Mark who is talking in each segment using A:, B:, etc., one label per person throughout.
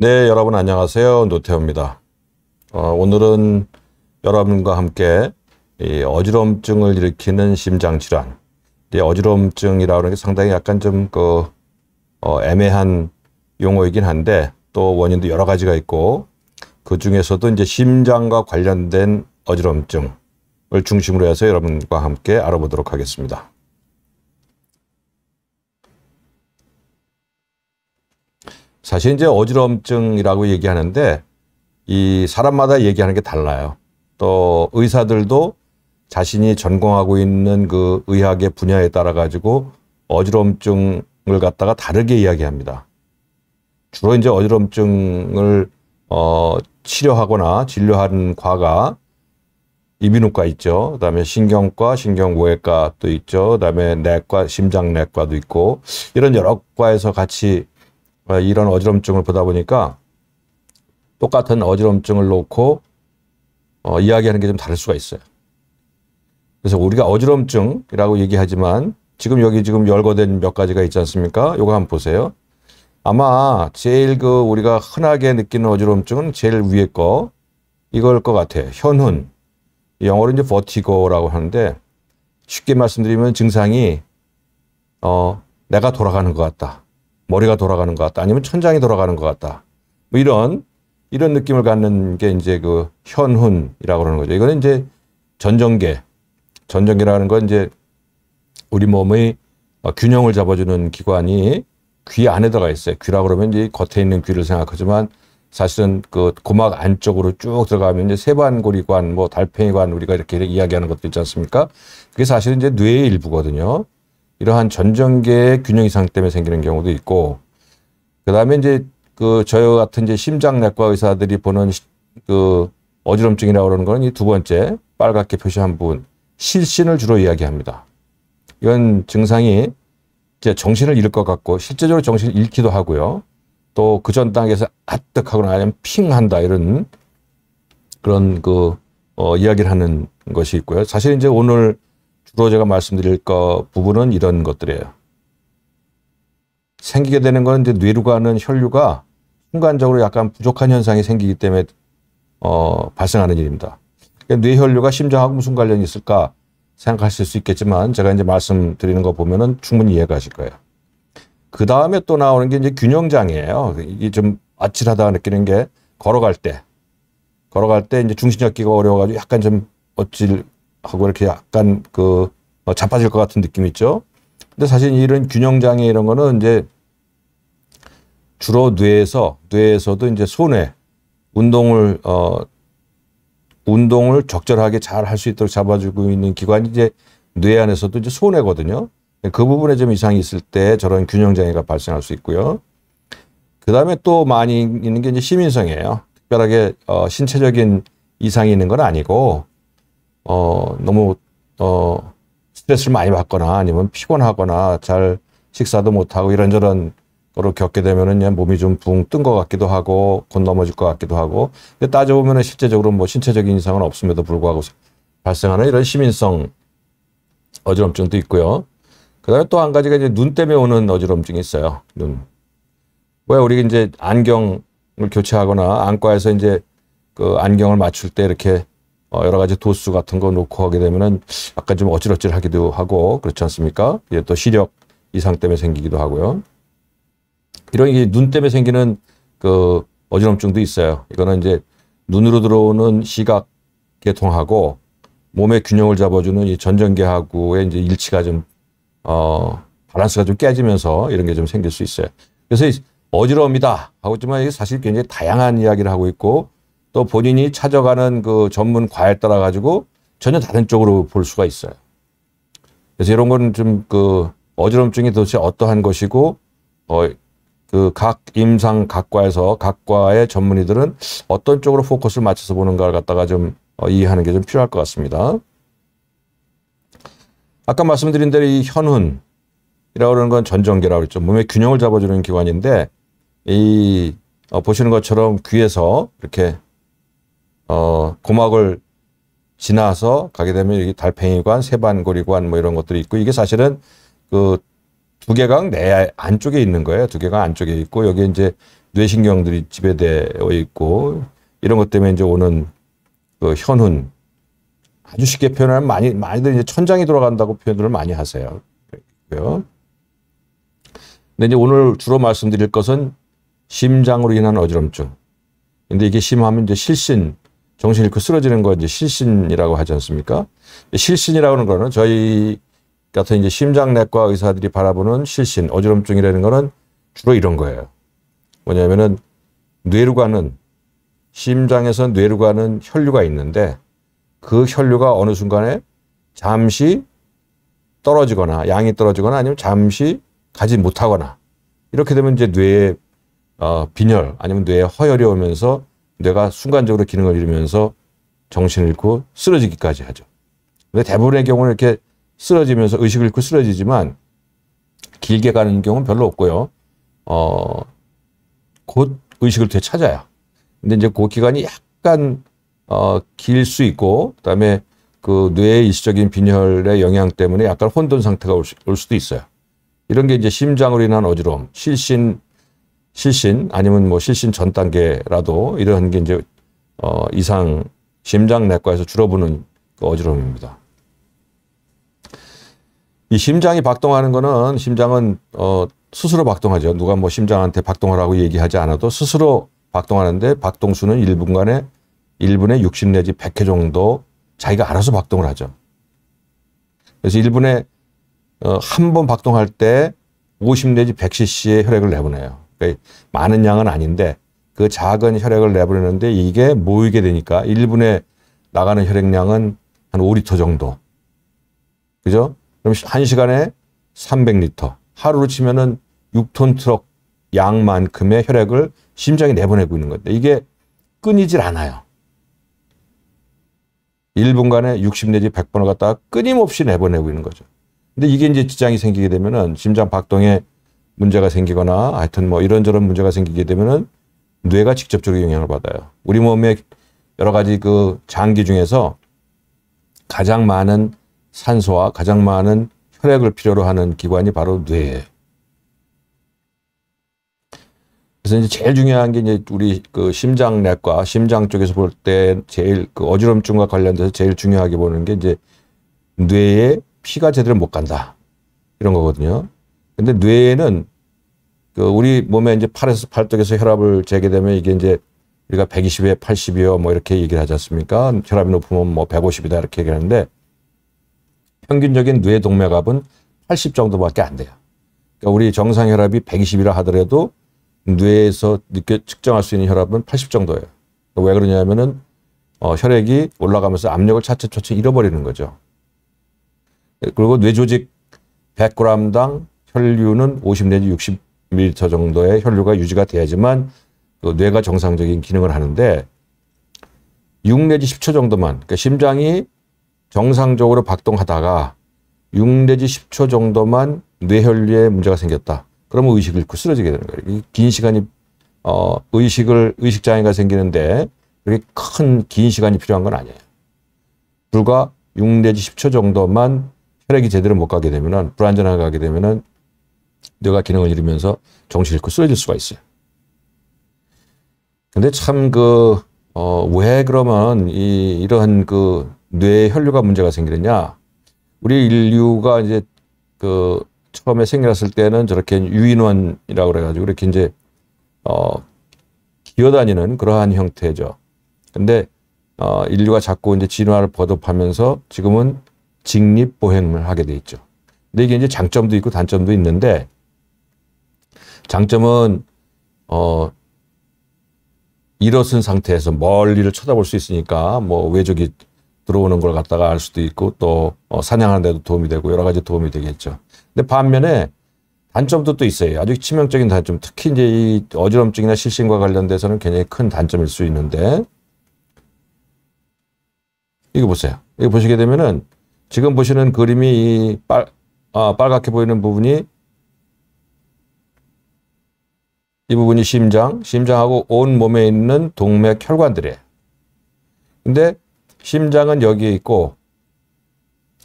A: 네, 여러분 안녕하세요. 노태우입니다. 오늘은 여러분과 함께 이 어지럼증을 일으키는 심장질환. 이 어지럼증이라고 하는 게 상당히 약간 좀 애매한 용어이긴 한데 또 원인도 여러 가지가 있고 그 중에서도 이제 심장과 관련된 어지럼증을 중심으로 해서 여러분과 함께 알아보도록 하겠습니다. 사실 이제 어지럼증이라고 얘기하는데 이 사람마다 얘기하는 게 달라요. 또 의사들도 자신이 전공하고 있는 그 의학의 분야에 따라 가지고 어지럼증을 갖다가 다르게 이야기합니다. 주로 이제 어지럼증을 치료하거나 진료하는 과가 이비인후과 있죠. 그다음에 신경과, 신경외과도 있죠. 그다음에 내과, 심장내과도 있고 이런 여러 과에서 같이 이런 어지럼증을 보다 보니까 똑같은 어지럼증을 놓고 이야기하는 게 좀 다를 수가 있어요. 그래서 우리가 어지럼증이라고 얘기하지만 지금 여기 열거된 몇 가지가 있지 않습니까? 요거 한번 보세요. 아마 제일 우리가 흔하게 느끼는 어지럼증은 제일 위에 거 이걸 것 같아요. 현훈. 영어로 이제 버티고라고 하는데 쉽게 말씀드리면 증상이 내가 돌아가는 것 같다. 머리가 돌아가는 것 같다. 아니면 천장이 돌아가는 것 같다. 뭐 이런 느낌을 갖는 게 이제 그 현훈이라고 그러는 거죠. 이거는 이제 전정계라는 건 이제 우리 몸의 균형을 잡아주는 기관이 귀 안에 들어가 있어요. 귀라고 그러면 이제 겉에 있는 귀를 생각하지만 사실은 그 고막 안쪽으로 쭉 들어가면 이제 세반고리관, 뭐 달팽이관 우리가 이렇게 이야기하는 것도 있지 않습니까? 그게 사실은 이제 뇌의 일부거든요. 이러한 전정계의 균형 이상 때문에 생기는 경우도 있고, 그 다음에 이제 저희 같은 이제 심장내과 의사들이 보는 어지럼증이라고 그러는 거는 이 두 번째 빨갛게 표시한 부분, 실신을 주로 이야기합니다. 이건 증상이 이제 정신을 잃을 것 같고, 실제적으로 정신을 잃기도 하고요. 또 그 전 단계에서 아뜩하거나 아니면 핑한다 이런 그런 이야기를 하는 것이 있고요. 사실 이제 오늘 주로 제가 말씀드릴 부분은 이런 것들이에요. 생기게 되는 건 이제 뇌로 가는 혈류가 순간적으로 약간 부족한 현상이 생기기 때문에 발생하는 일입니다. 뇌혈류가 심장하고 무슨 관련이 있을까 생각하실 수 있겠지만 제가 이제 말씀드리는 거 보면은 충분히 이해가 하실 거예요. 그 다음에 또 나오는 게 이제 균형장애예요. 이게 좀 아찔하다 느끼는 게 걸어갈 때 이제 중심 잡기가 어려워가지고 약간 좀 하고 이렇게 약간 자빠질 것 같은 느낌 있죠. 근데 사실 이런 균형장애 이런 거는 이제 주로 뇌에서도 이제 손에 운동을 적절하게 잘 할 수 있도록 잡아주고 있는 기관이 이제 뇌 안에서도 이제 손해거든요. 그 부분에 좀 이상이 있을 때 저런 균형장애가 발생할 수 있고요. 그 다음에 또 많이 있는 게 이제 시민성이에요. 특별하게 신체적인 이상이 있는 건 아니고 너무 스트레스를 많이 받거나 아니면 피곤하거나 잘 식사도 못하고 이런저런 거로 겪게 되면은 그냥 몸이 좀 붕 뜬 것 같기도 하고 곧 넘어질 것 같기도 하고 근데 따져보면은 실제적으로 뭐 신체적인 이상은 없음에도 불구하고 발생하는 이런 시민성 어지럼증도 있고요. 그 다음에 또 한 가지가 이제 눈 때문에 오는 어지럼증이 있어요. 눈. 왜 우리 이제 안경을 교체하거나 안과에서 이제 안경을 맞출 때 이렇게 여러 가지 도수 같은 거 놓고 하게 되면은 약간 좀 어질어질하기도 하고 그렇지 않습니까? 이게 또 시력 이상 때문에 생기기도 하고요. 이런 게 눈 때문에 생기는 어지럼증도 있어요. 이거는 이제 눈으로 들어오는 시각 계통하고 몸의 균형을 잡아주는 이 전정계하고의 이제 일치가 좀 밸런스가 좀 깨지면서 이런 게 좀 생길 수 있어요. 그래서 어지러움이다 하고 있지만 이게 사실 굉장히 다양한 이야기를 하고 있고 또 본인이 찾아가는 전문 과에 따라 가지고 전혀 다른 쪽으로 볼 수가 있어요. 그래서 이런 거는 좀 어지럼증이 도대체 어떠한 것이고 각 임상 각 과의 전문의들은 어떤 쪽으로 포커스를 맞춰서 보는가를 갖다가 좀 이해하는 게 좀 필요할 것 같습니다. 아까 말씀드린 대로 이 현훈이라고 하는 건 전정계라고 그랬죠. 몸의 균형을 잡아주는 기관인데 보시는 것처럼 귀에서 이렇게 고막을 지나서 가게 되면 여기 달팽이관, 세반고리관 뭐 이런 것들이 있고 이게 사실은 두개강 내 안쪽에 있는 거예요. 두개강 안쪽에 있고 여기 이제 뇌신경들이 지배되어 있고 이런 것 때문에 이제 오는 그 현훈 아주 쉽게 표현하면 많이들 이제 천장이 돌아간다고 표현을 많이 하세요. 근데 이제 오늘 주로 말씀드릴 것은 심장으로 인한 어지럼증. 근데 이게 심하면 이제 실신, 정신 잃고 쓰러지는 거 이제 실신이라고 하지 않습니까? 실신이라고 하는 거는 저희 같은 이제 심장내과 의사들이 바라보는 실신, 어지럼증이라는 거는 주로 이런 거예요. 뭐냐면은 뇌로 가는, 심장에서 뇌로 가는 혈류가 있는데 그 혈류가 어느 순간에 잠시 떨어지거나 양이 떨어지거나 아니면 잠시 가지 못하거나 이렇게 되면 이제 뇌에 빈혈 아니면 뇌에 허혈이 오면서 뇌가 순간적으로 기능을 잃으면서 정신을 잃고 쓰러지기까지 하죠. 근데 되분의 경우는 이렇게 쓰러지면서 의식을 잃고 쓰러지지만 길게 가는 경우는 별로 없고요. 곧 의식을 되찾아요. 근데 이제 그 기간이 약간 길 수 있고 그다음에 그 뇌의 일시적인 빈혈의 영향 때문에 약간 혼돈 상태가 올 수도 있어요. 이런 게 이제 심장으로 인한 어지러움, 실신 아니면 뭐 실신 전 단계라도 이런 게 이제 이상 심장내과에서 주로 보는 그 어지러움입니다. 이 심장이 박동하는 거는 심장은 스스로 박동하죠. 누가 뭐 심장한테 박동하라고 얘기하지 않아도 스스로 박동하는데 박동수는 1분에 60 내지 100회 정도 자기가 알아서 박동을 하죠. 그래서 1분에 한 번 박동할 때 50 내지 100cc의 혈액을 내보내요. 그러니까 많은 양은 아닌데 그 작은 혈액을 내보내는데 이게 모이게 되니까 1분에 나가는 혈액량은 한 5리터 정도. 그죠? 그럼 1시간에 300리터. 하루로 치면은 6톤 트럭 양만큼의 혈액을 심장이 내보내고 있는 건데 이게 끊이질 않아요. 1분간에 60 내지 100번을 갖다가 끊임없이 내보내고 있는 거죠. 근데 이게 이제 지장이 생기게 되면은 심장 박동에 문제가 생기거나 하여튼 뭐 이런저런 문제가 생기게 되면은 뇌가 직접적으로 영향을 받아요. 우리 몸의 여러 가지 그 장기 중에서 가장 많은 산소와 가장 많은 혈액을 필요로 하는 기관이 바로 뇌예요. 그래서 이제 제일 중요한 게 이제 우리 그 심장내과, 심장 쪽에서 볼 때 제일 그 어지럼증과 관련돼서 제일 중요하게 보는 게 이제 뇌에 피가 제대로 못 간다. 이런 거거든요. 근데 뇌에는 그 우리 몸에 이제 팔뚝에서 혈압을 재게 되면 이게 이제 우리가 120에 80이요 뭐 이렇게 얘기를 하지 않습니까? 혈압이 높으면 뭐 150이다 이렇게 얘기하는데 평균적인 뇌 동맥압은 80 정도밖에 안 돼요. 그러니까 우리 정상 혈압이 120이라 하더라도 뇌에서 측정할 수 있는 혈압은 80 정도예요. 왜 그러냐면은 혈액이 올라가면서 압력을 차츰 잃어버리는 거죠. 그리고 뇌 조직 100g당 혈류는 50 내지 60ml 정도의 혈류가 유지가 돼야지만 그 뇌가 정상적인 기능을 하는데 6 내지 10초 정도만, 그러니까 심장이 정상적으로 박동하다가 6 내지 10초 정도만 뇌혈류에 문제가 생겼다. 그러면 의식을 잃고 쓰러지게 되는 거예요. 긴 시간이 의식 장애가 생기는데 그렇게 큰 긴 시간이 필요한 건 아니에요. 불과 6 내지 10초 정도만 혈액이 제대로 못 가게 되면은 불안전하게 가게 되면은 뇌가 기능을 잃으면서 정신을 잃고 쓰러질 수가 있어요. 근데 참 왜 그러면 이러한 그 뇌 혈류가 문제가 생기느냐? 우리 인류가 이제 처음에 생겨났을 때는 저렇게 유인원이라고 그래가지고 이렇게 이제 기어다니는 그러한 형태죠. 근데 인류가 자꾸 이제 진화를 거듭하면서 지금은 직립보행을 하게 돼 있죠. 근데 이게 이제 장점도 있고 단점도 있는데 장점은 일어선 상태에서 멀리를 쳐다볼 수 있으니까 뭐 외적이 들어오는 걸 갖다가 알 수도 있고 또 사냥하는 데도 도움이 되고 여러 가지 도움이 되겠죠. 근데 반면에 단점도 또 있어요. 아주 치명적인 단점. 특히 이제 이 어지럼증이나 실신과 관련돼서는 굉장히 큰 단점일 수 있는데 이거 보세요. 이거 보시게 되면은 지금 보시는 그림이 빨갛게 보이는 부분이 이 부분이 심장하고 온 몸에 있는 동맥 혈관들이에요. 근데 심장은 여기에 있고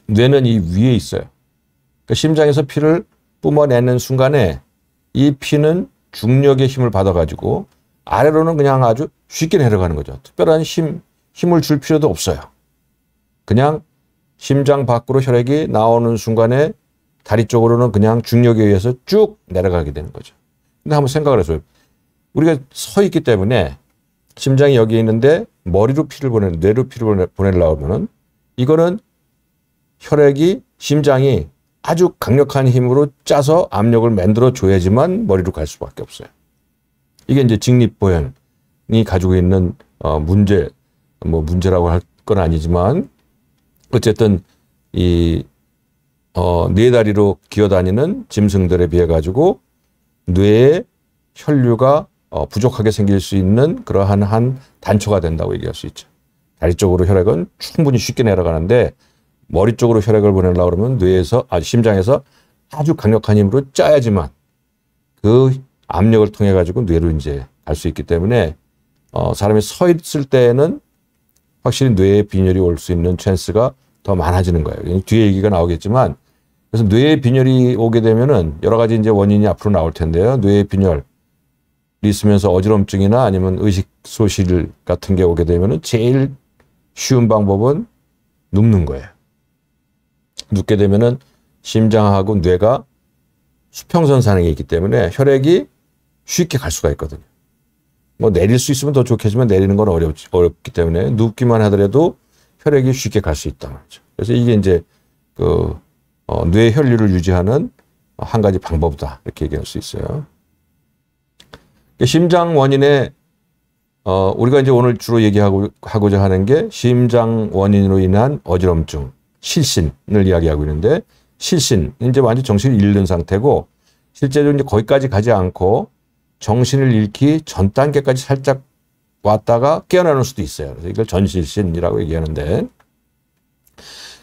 A: 뇌는 이 위에 있어요. 그러니까 심장에서 피를 뿜어내는 순간에 이 피는 중력의 힘을 받아가지고 아래로는 그냥 아주 쉽게 내려가는 거죠. 특별한 힘을 줄 필요도 없어요. 그냥 심장 밖으로 혈액이 나오는 순간에 다리 쪽으로는 그냥 중력에 의해서 쭉 내려가게 되는 거죠. 근데 한번 생각을 해서요. 우리가 서 있기 때문에 심장이 여기 있는데 머리로 피를 뇌로 피를 보내려고 하면은 이거는 혈액이 심장이 아주 강력한 힘으로 짜서 압력을 만들어 줘야지만 머리로 갈 수밖에 없어요. 이게 이제 직립보행이 가지고 있는 문제라고 할 건 아니지만 어쨌든 이 네 다리로 기어다니는 짐승들에 비해 가지고 뇌에 혈류가 부족하게 생길 수 있는 그러한 한 단초가 된다고 얘기할 수 있죠. 다리 쪽으로 혈액은 충분히 쉽게 내려가는데 머리 쪽으로 혈액을 보내려고 그러면 심장에서 아주 강력한 힘으로 짜야지만 그 압력을 통해 가지고 뇌로 이제 갈 수 있기 때문에 사람이 서 있을 때는 확실히 뇌에 빈혈이 올 수 있는 찬스가 더 많아지는 거예요. 뒤에 얘기가 나오겠지만 그래서 뇌에 빈혈이 오게 되면은 여러 가지 이제 원인이 앞으로 나올 텐데요. 뇌에 빈혈이 있으면서 어지럼증이나 아니면 의식 소실 같은 게 오게 되면은 제일 쉬운 방법은 눕는 거예요. 눕게 되면은 심장하고 뇌가 수평선 산행이 있기 때문에 혈액이 쉽게 갈 수가 있거든요. 뭐 내릴 수 있으면 더 좋겠지만 내리는 건 어렵기 때문에 눕기만 하더라도 혈액이 쉽게 갈 수 있다 말이죠. 그래서 이게 이제 뇌 혈류를 유지하는 한 가지 방법이다 이렇게 얘기할 수 있어요. 심장 원인에 우리가 이제 오늘 주로 얘기하고자 하는 게 심장 원인으로 인한 어지럼증, 실신을 이야기하고 있는데 실신 이제 완전 정신을 잃는 상태고 실제로 이제 거기까지 가지 않고 정신을 잃기 전 단계까지 살짝 왔다가 깨어나는 수도 있어요. 그래서 이걸 전실신이라고 얘기하는데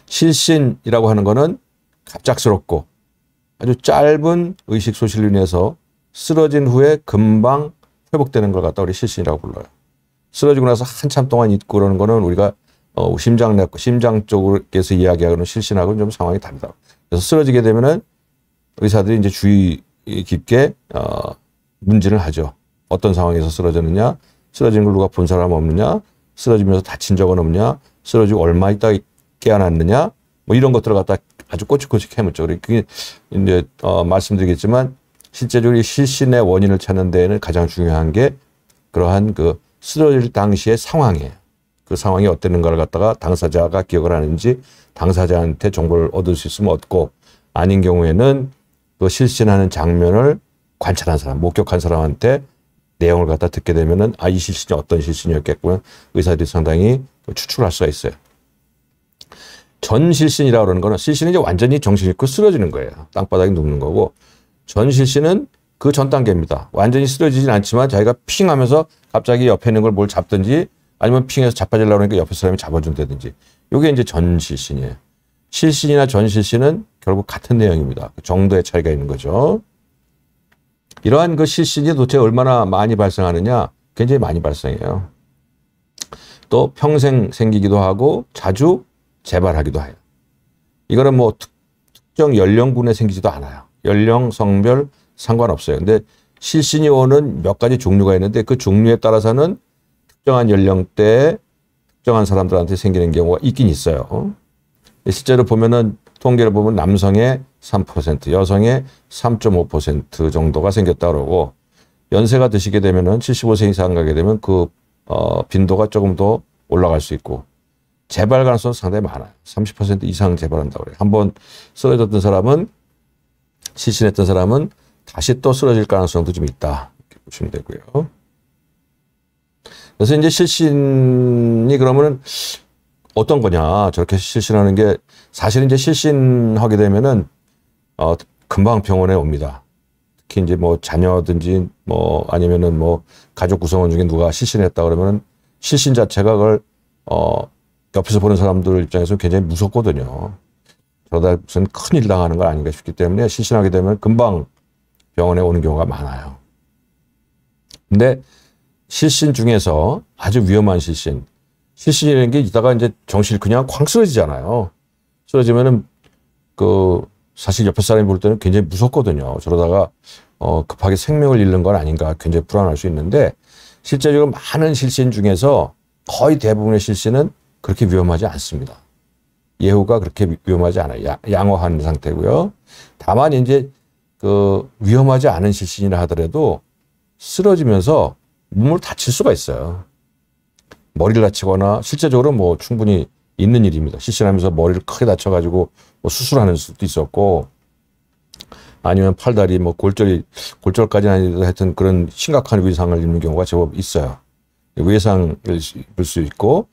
A: 실신이라고 하는 거는 갑작스럽고 아주 짧은 의식 소실로 인해서 쓰러진 후에 금방 회복되는 걸 갖다 우리 실신이라고 불러요. 쓰러지고 나서 한참 동안 있고 그러는 거는 우리가 심장 쪽에서 이야기하는 실신하고는 좀 상황이 다르다. 그래서 쓰러지게 되면은 의사들이 이제 주의 깊게 문진을 하죠. 어떤 상황에서 쓰러졌느냐, 쓰러진 걸 누가 본 사람 없느냐, 쓰러지면서 다친 적은 없냐, 쓰러지고 얼마 있다 깨어났느냐, 뭐 이런 것들을 갖다 아주 꼬치꼬치 캐묻죠. 그게 이제 말씀드리겠지만 실제적으로 실신의 원인을 찾는 데에는 가장 중요한 게 그러한 그 쓰러질 당시의 상황이에요. 그 상황이 어땠는가를 갖다가 당사자가 기억을 하는지 당사자한테 정보를 얻을 수 있으면 얻고 아닌 경우에는 그 실신하는 장면을 관찰한 사람, 목격한 사람한테 내용을 갖다 듣게 되면은 이 실신이 어떤 실신이었겠구나 의사들이 상당히 추측을 할 수가 있어요. 전실신이라고 그러는 거는 실신은 이제 완전히 정신 잃고 쓰러지는 거예요. 땅바닥에 눕는 거고 전실신은 그 전 단계입니다. 완전히 쓰러지진 않지만 자기가 핑 하면서 갑자기 옆에 있는 걸 뭘 잡든지 아니면 핑해서 자빠지려고 하니까 옆에 사람이 잡아준다든지 이게 이제 전실신이에요. 실신이나 전실신은 결국 같은 내용입니다. 그 정도의 차이가 있는 거죠. 이러한 그 실신이 도대체 얼마나 많이 발생하느냐? 굉장히 많이 발생해요. 또 평생 생기기도 하고 자주 재발하기도 해요. 이거는 뭐 특정 연령군에 생기지도 않아요. 연령, 성별 상관없어요. 근데 실신이 오는 몇 가지 종류가 있는데 그 종류에 따라서는 특정한 연령대에 특정한 사람들한테 생기는 경우가 있긴 있어요. 실제로 보면은 통계를 보면 남성의 3%, 여성의 3.5% 정도가 생겼다 그러고 연세가 드시게 되면은 75세 이상 가게 되면 그 빈도가 조금 더 올라갈 수 있고 재발 가능성은 상당히 많아요. 30% 이상 재발한다고 그래요. 한번 쓰러졌던 사람은 실신했던 사람은 다시 또 쓰러질 가능성도 좀 있다. 이렇게 보시면 되고요. 그래서 이제 실신이 그러면은 어떤 거냐 저렇게 실신하는 게 사실 이제 실신하게 되면은 금방 병원에 옵니다. 특히 이제 뭐 자녀든지 뭐 아니면은 뭐 가족 구성원 중에 누가 실신했다 그러면은 실신 자체가 그걸 옆에서 보는 사람들 입장에서 굉장히 무섭거든요. 그러다 무슨 큰일 당하는 거 아닌가 싶기 때문에 실신하게 되면 금방 병원에 오는 경우가 많아요. 근데 실신 중에서 아주 위험한 실신이라는 게 이따가 이제 정신이 그냥 쾅 쓰러지잖아요. 쓰러지면은 사실 옆에 사람이 볼 때는 굉장히 무섭거든요. 저러다가 급하게 생명을 잃는 건 아닌가 굉장히 불안할 수 있는데 실제적으로 많은 실신 중에서 거의 대부분의 실신은 그렇게 위험하지 않습니다. 예후가 그렇게 위험하지 않아요. 양호한 상태고요. 다만 이제 그 위험하지 않은 실신이라 하더라도 쓰러지면서 몸을 다칠 수가 있어요. 머리를 다치거나 실제적으로 뭐 충분히 있는 일입니다. 실신하면서 머리를 크게 다쳐가지고 뭐 수술하는 수도 있었고 아니면 팔다리 뭐 골절까지는 아니더라도 하여튼 그런 심각한 위상을 입는 경우가 제법 있어요. 외상을 입을 수 있고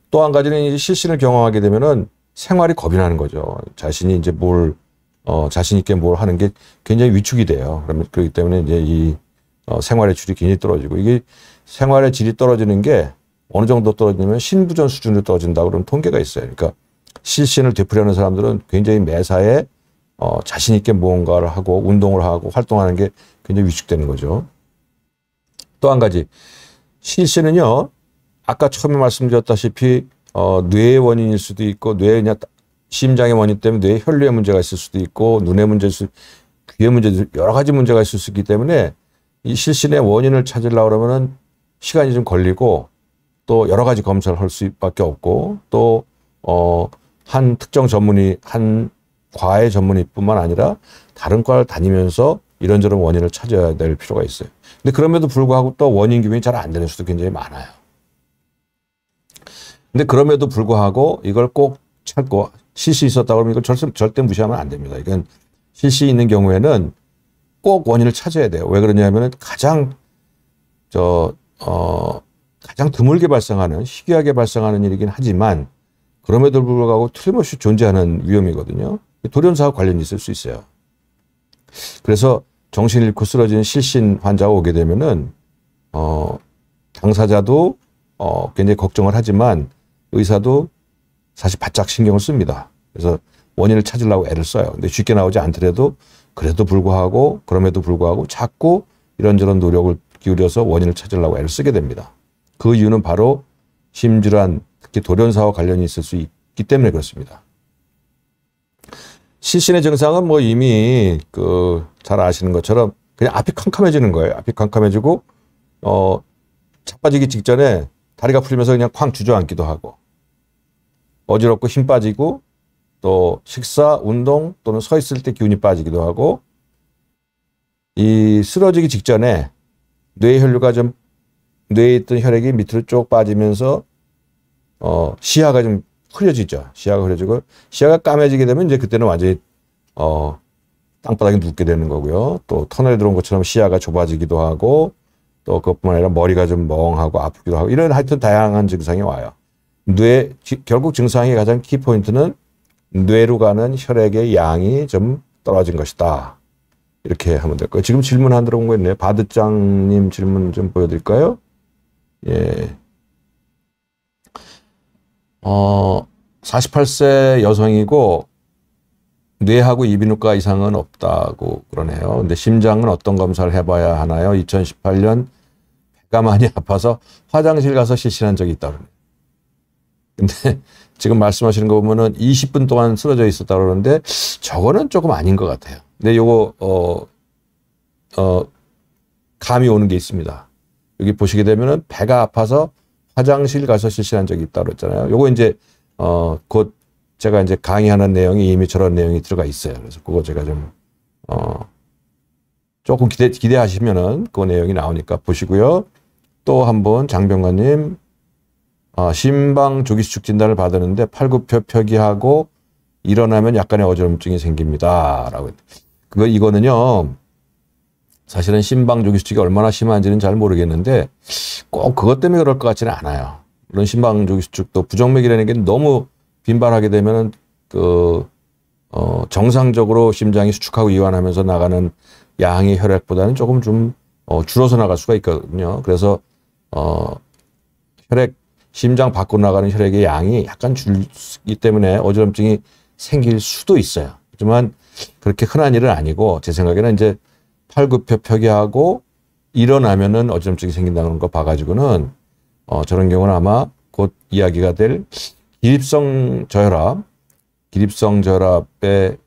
A: 또 한 가지는 이제 실신을 경험하게 되면은 생활이 겁이 나는 거죠. 자신이 이제 자신 있게 뭘 하는 게 굉장히 위축이 돼요. 그렇기 때문에 이제 이 생활의 질이 굉장히 떨어지고 이게 생활의 질이 떨어지는 게 어느 정도 떨어지냐면 신부전 수준으로 떨어진다고 그런 통계가 있어요. 그러니까 실신을 되풀이하는 사람들은 굉장히 매사에 자신 있게 무언가를 하고 운동을 하고 활동하는 게 굉장히 위축되는 거죠. 또 한 가지 실신은요. 아까 처음에 말씀드렸다시피 뇌의 원인일 수도 있고 뇌냐 심장의 원인 때문에 뇌에 혈류에 문제가 있을 수도 있고 눈의 문제일 수 귀의 문제 여러 가지 문제가 있을 수 있기 때문에 이 실신의 원인을 찾으려고 그러면은 시간이 좀 걸리고 또 여러 가지 검사를 할 수밖에 없고 또 한 특정 전문의 한 과의 전문의뿐만 아니라 다른 과를 다니면서 이런저런 원인을 찾아야 될 필요가 있어요. 근데 그럼에도 불구하고 또 원인 규명이 잘 안 되는 수도 굉장히 많아요. 근데 그럼에도 불구하고 이걸 꼭 찾고 실시 있었다고 하면 이걸 절대 무시하면 안 됩니다. 이건 실시 있는 경우에는 꼭 원인을 찾아야 돼요. 왜 그러냐면은 가장 드물게 발생하는 희귀하게 발생하는 일이긴 하지만 그럼에도 불구하고 틀림없이 존재하는 위험이거든요. 돌연사와 관련이 있을 수 있어요. 그래서 정신을 잃고 쓰러지는 실신 환자가 오게 되면은 당사자도 굉장히 걱정을 하지만 의사도 사실 바짝 신경을 씁니다. 그래서 원인을 찾으려고 애를 써요. 근데 쉽게 나오지 않더라도 그럼에도 불구하고 자꾸 이런저런 노력을 기울여서 원인을 찾으려고 애를 쓰게 됩니다. 그 이유는 바로 심질환, 특히 돌연사와 관련이 있을 수 있기 때문에 그렇습니다. 실신의 증상은 뭐 이미 잘 아시는 것처럼 그냥 앞이 캄캄해지는 거예요. 앞이 캄캄해지고 자빠지기 직전에 다리가 풀리면서 그냥 쾅 주저앉기도 하고 어지럽고 힘 빠지고 또 식사, 운동 또는 서 있을 때 기운이 빠지기도 하고 이 쓰러지기 직전에 뇌 혈류가 좀 뇌에 있던 혈액이 밑으로 쭉 빠지면서 시야가 좀 흐려지죠. 시야가 흐려지고 시야가 까매지게 되면 이제 그때는 완전히 땅바닥에 눕게 되는 거고요. 또 터널에 들어온 것처럼 시야가 좁아지기도 하고 또 그것뿐만 아니라 머리가 좀 멍하고 아프기도 하고 이런 하여튼 다양한 증상이 와요. 결국 증상의 가장 키포인트는 뇌로 가는 혈액의 양이 좀 떨어진 것이다. 이렇게 하면 될 거예요. 지금 질문 안 들어온 거 있네요. 바드장님 질문 좀 보여드릴까요? 예. 48세 여성이고 뇌하고 이비인후과 이상은 없다고 그러네요. 근데 심장은 어떤 검사를 해봐야 하나요? 2018년 배가 많이 아파서 화장실 가서 실신한 적이 있다고 그러네요. 근데 지금 말씀하시는 거 보면은 20분 동안 쓰러져 있었다고 그러는데 저거는 조금 아닌 것 같아요. 근데 요거 감이 오는 게 있습니다. 여기 보시게 되면은 배가 아파서 화장실 가서 실신한 적이 있다고 그랬잖아요. 요거 이제 곧 제가 이제 강의하는 내용이 이미 저런 내용이 들어가 있어요. 그래서 그거 제가 좀 조금 기대하시면은 그 내용이 나오니까 보시고요. 또 한번 장병관님 심방 조기수축 진단을 받았는데 팔굽혀 펴기하고 일어나면 약간의 어지럼증이 생깁니다. 라고. 이거는요. 사실은 심방 조기수축이 얼마나 심한지는 잘 모르겠는데 꼭 그것 때문에 그럴 것 같지는 않아요. 물론 심방 조기수축도 부정맥이라는 게 너무 빈발하게 되면은 정상적으로 심장이 수축하고 이완하면서 나가는 양의 혈액보다는 조금 좀 줄어서 나갈 수가 있거든요. 그래서 심장 밖으로 나가는 혈액의 양이 약간 줄기 때문에 어지럼증이 생길 수도 있어요. 하지만 그렇게 흔한 일은 아니고 제 생각에는 이제 팔굽혀 펴기하고 일어나면은 어지럼증이 생긴다는 거 봐가지고는 저런 경우는 아마 곧 이야기가 될 기립성 저혈압의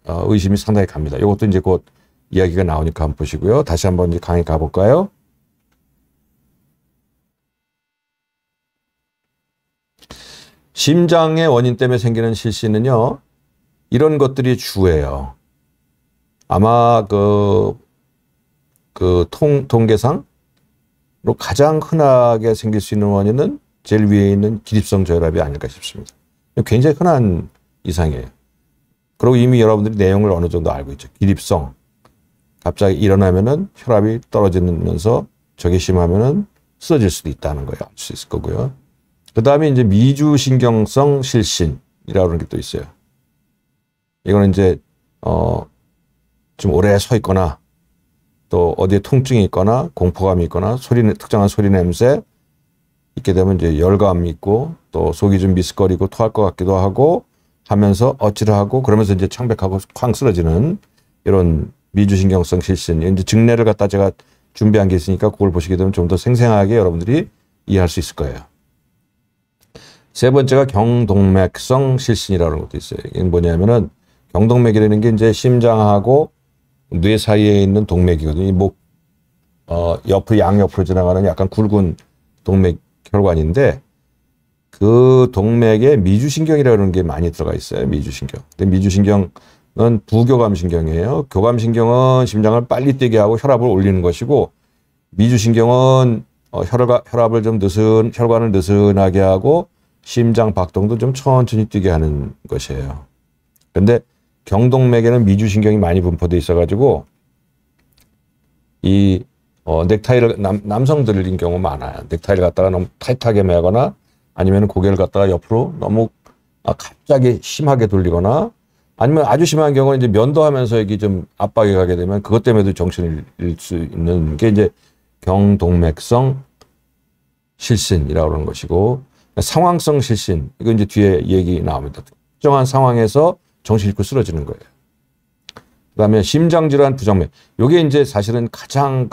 A: 의심이 상당히 갑니다. 이것도 이제 곧 이야기가 나오니까 한번 보시고요. 다시 한번 이제 강의 가볼까요? 심장의 원인 때문에 생기는 실신은요, 이런 것들이 주예요. 아마 통계상으로 가장 흔하게 생길 수 있는 원인은 제일 위에 있는 기립성 저혈압이 아닐까 싶습니다. 굉장히 흔한 이상이에요. 그리고 이미 여러분들이 내용을 어느 정도 알고 있죠. 기립성. 갑자기 일어나면은 혈압이 떨어지면서 저게 심하면은 쓰러질 수도 있다는 거예요. 알 수 있을 거고요. 그 다음에 이제 미주신경성 실신이라고 하는 게 또 있어요. 이거는 이제, 좀 오래 서 있거나 또 어디에 통증이 있거나 공포감이 있거나 특정한 소리 냄새 있게 되면 이제 열감이 있고 또 속이 좀 미스거리고 토할 것 같기도 하고 하면서 어찌하고 그러면서 이제 창백하고 쾅 쓰러지는 이런 미주신경성 실신. 이제 증례를 갖다 제가 준비한 게 있으니까 그걸 보시게 되면 좀 더 생생하게 여러분들이 이해할 수 있을 거예요. 세 번째가 경동맥성 실신이라는 것도 있어요. 이게 뭐냐면은 경동맥이라는 게 이제 심장하고 뇌 사이에 있는 동맥이거든요. 이 목, 옆으로 양옆으로 지나가는 약간 굵은 동맥 혈관인데 그 동맥에 미주신경이라는 게 많이 들어가 있어요. 미주신경. 근데 미주신경은 부교감신경이에요. 교감신경은 심장을 빨리 뛰게 하고 혈압을 올리는 것이고 미주신경은 혈압을 좀 혈관을 느슨하게 하고 심장 박동도 좀 천천히 뛰게 하는 것이에요. 근데 경동맥에는 미주신경이 많이 분포되어 있어가지고 이 넥타이를 남성들인 경우 많아요. 넥타이를 갖다가 너무 타이트하게 매거나 아니면 고개를 갖다가 옆으로 너무 갑자기 심하게 돌리거나 아니면 아주 심한 경우는 이제 면도하면서 여기 좀 압박이 가게 되면 그것 때문에도 정신을 잃을 수 있는 게 이제 경동맥성 실신이라고 하는 것이고 상황성 실신 이거 이제 뒤에 얘기 나옵니다. 특정한 상황에서 정신 잃고 쓰러지는 거예요. 그다음에 심장질환 부정맥. 이게 이제 사실은 가장